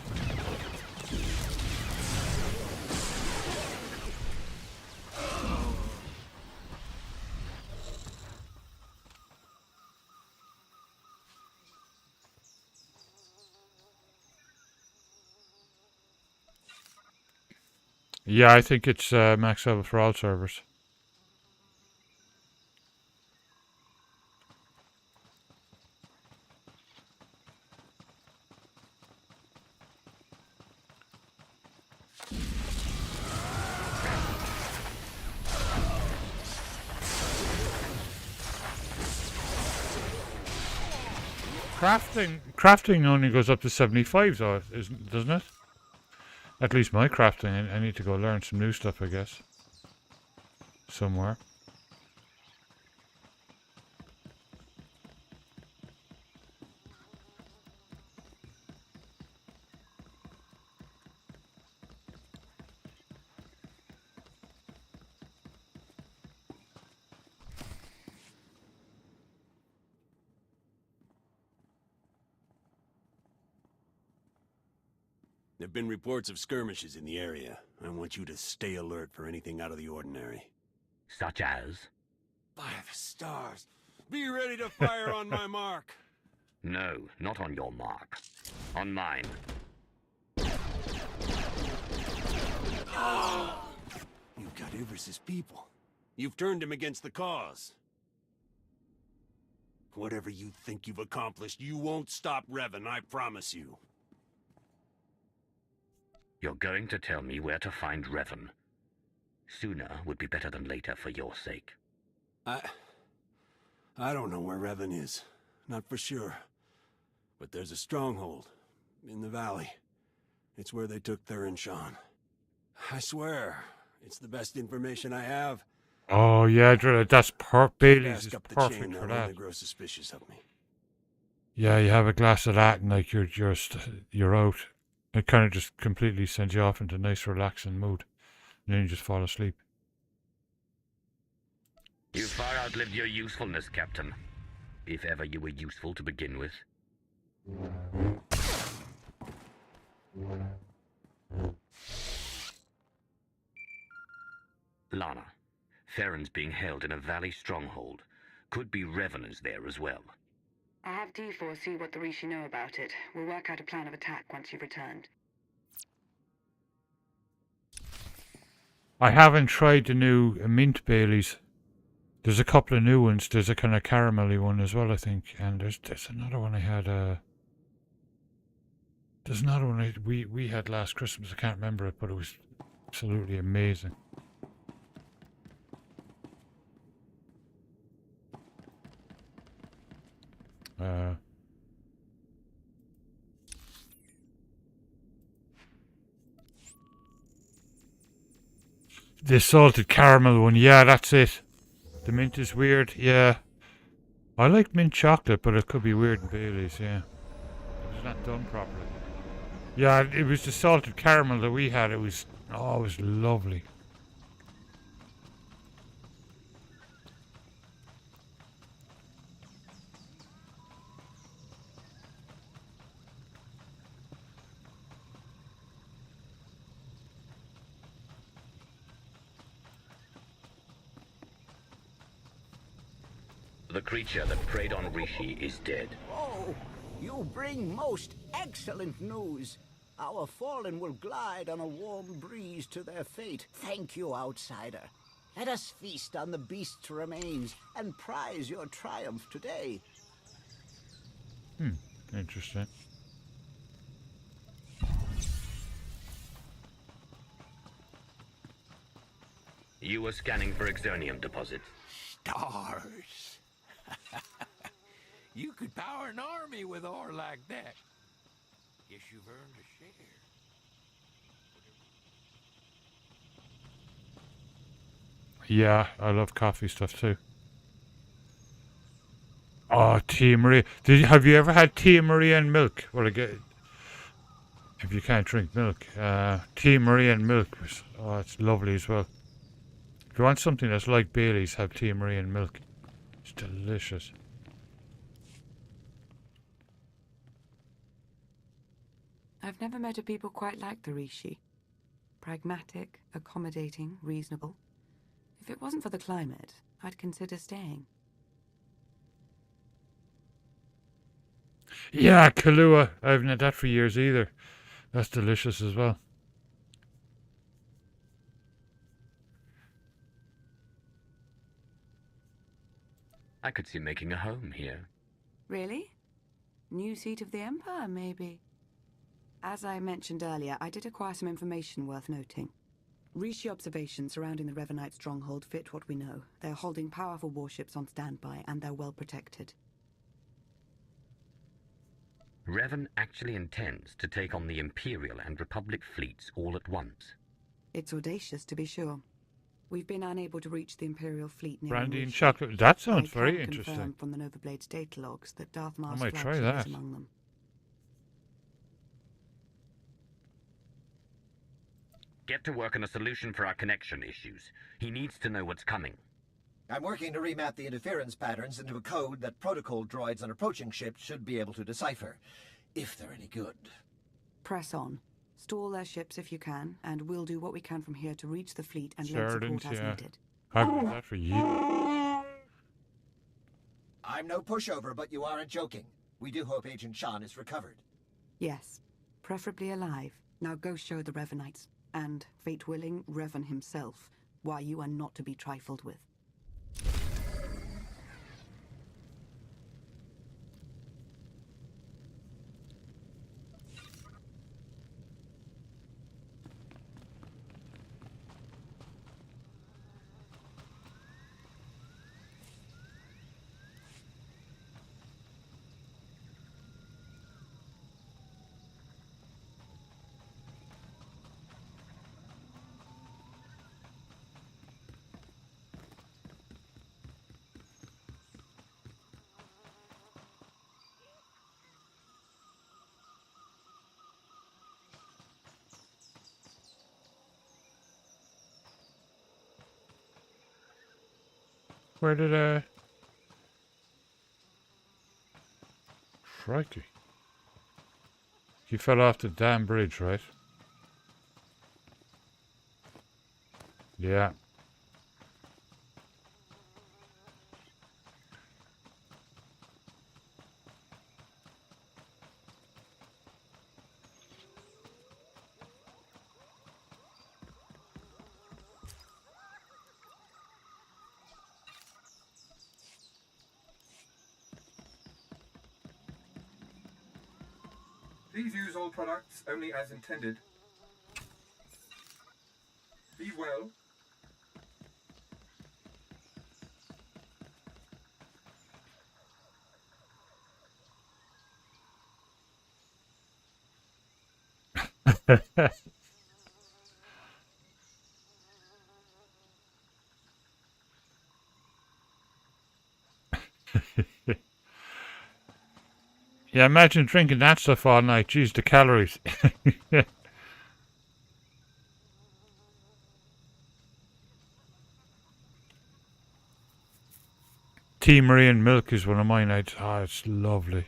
Yeah, I think it's max level for all servers. crafting only goes up to 75, though, doesn't it? At least my crafting. I need to go learn some new stuff, I guess. Somewhere. There have been reports of skirmishes in the area. I want you to stay alert for anything out of the ordinary. Such as? By the stars! Be ready to fire on my mark! No, not on your mark. On mine. You've got Ivris's people. You've turned him against the cause. Whatever you think you've accomplished, you won't stop Revan, I promise you. You're going to tell me where to find Revan. Sooner would be better than later for your sake. I don't know where Revan is. Not for sure. But there's a stronghold. In the valley. It's where they took Theron Shan. I swear, it's the best information I have. Oh yeah, that's Bailey's is Up the perfect chain for now when that. they grow suspicious of me. Yeah, you have a glass of that and like you're out. It kind of just completely sends you off into a nice relaxing mood. And then you just fall asleep. You've far outlived your usefulness, Captain. If ever you were useful to begin with. Lana, Theron's being held in a valley stronghold. Could be revenants there as well. I'll have T4 see what the Rishi know about it. We'll work out a plan of attack once you've returned. I haven't tried the new mint Baileys. There's a couple of new ones. There's a kind of caramelly one as well, I think. And there's another one I had. There's another one we had last Christmas. I can't remember it, but it was absolutely amazing. The salted caramel one, yeah, that's it. The mint is weird, yeah. I like mint chocolate, but it could be weird in Baileys, yeah. It was not done properly. Yeah, it was the salted caramel that we had. It was lovely. The creature that preyed on Rishi is dead. Oh, you bring most excellent news. Our fallen will glide on a warm breeze to their fate. Thank you, outsider. Let us feast on the beast's remains and prize your triumph today. Interesting. You were scanning for Exonium deposits. Stars. You could power an army with ore like that. Guess you've earned a share. Yeah, I love coffee stuff too. Oh, Tia Maria. Have you ever had Tia Maria and milk? Well, again, if you can't drink milk, Tia Maria and milk. It's lovely as well. If you want something that's like Bailey's, have Tia Maria and milk. It's delicious. I've never met a people quite like the Rishi. Pragmatic, accommodating, reasonable. If it wasn't for the climate, I'd consider staying. Yeah, Kahlua. I haven't had that for years either. That's delicious as well. I could see making a home here. Really? New seat of the Empire, maybe? As I mentioned earlier, I did acquire some information worth noting. Rishi observations surrounding the Revanite stronghold fit what we know. They're holding powerful warships on standby, and they're well protected. Revan actually intends to take on the Imperial and Republic fleets all at once. It's audacious, to be sure. We've been unable to reach the Imperial fleet near Brandy and Rishi. chocolate. That sounds I very can interesting. confirm from the Novablade's data logs that Darth Maul's might try flagship that. is among them. Get to work on a solution for our connection issues. He needs to know what's coming. I'm working to remap the interference patterns into a code that protocol droids on approaching ships should be able to decipher, if they're any good. Press on. Stall their ships if you can, and we'll do what we can from here to reach the fleet and lend Sheridan's, support as yeah. needed. I've done that for years. I'm no pushover, but you aren't joking. We do hope Agent Shan is recovered. Yes, preferably alive. Now go show the Revanites, and, fate willing, Revan himself, why you are not to be trifled with. Where did Crikey. He fell off the damn bridge, right? Yeah. Please use all products only as intended. Be well. Yeah, imagine drinking that stuff all night. Jeez, the calories. Tea Marie and milk is one of mine. It's lovely.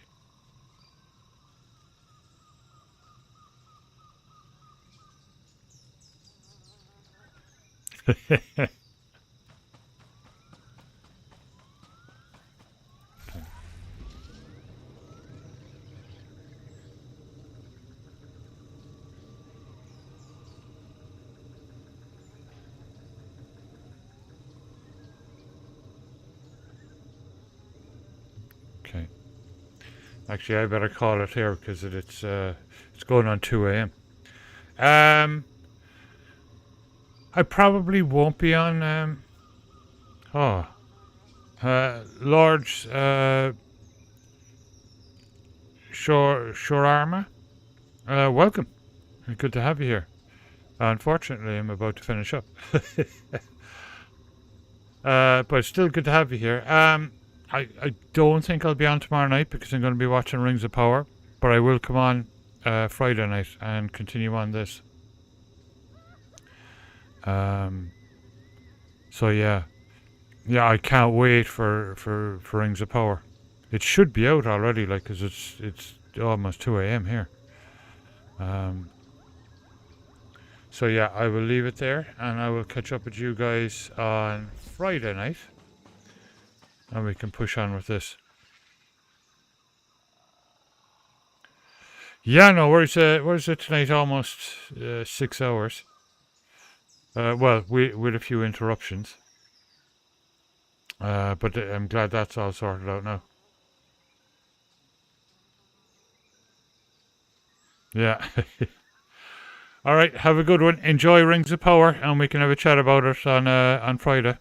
Okay. Actually, I better call it here because it's going on 2 a.m. I probably won't be on. Lord's Shorarma. Welcome. Good to have you here. Unfortunately, I'm about to finish up. But it's still good to have you here. I don't think I'll be on tomorrow night because I'm going to be watching Rings of Power. But I will come on Friday night and continue on this. So yeah. Yeah, I can't wait for Rings of Power. It should be out already, like, because it's almost 2 a.m. here. So yeah, I will leave it there, and I will catch up with you guys on Friday night, and we can push on with this. Yeah, no, where's it tonight? Almost 6 hours. Well, with a few interruptions. But I'm glad that's all sorted out now. Yeah. All right, have a good one. Enjoy Rings of Power, and we can have a chat about it on Friday.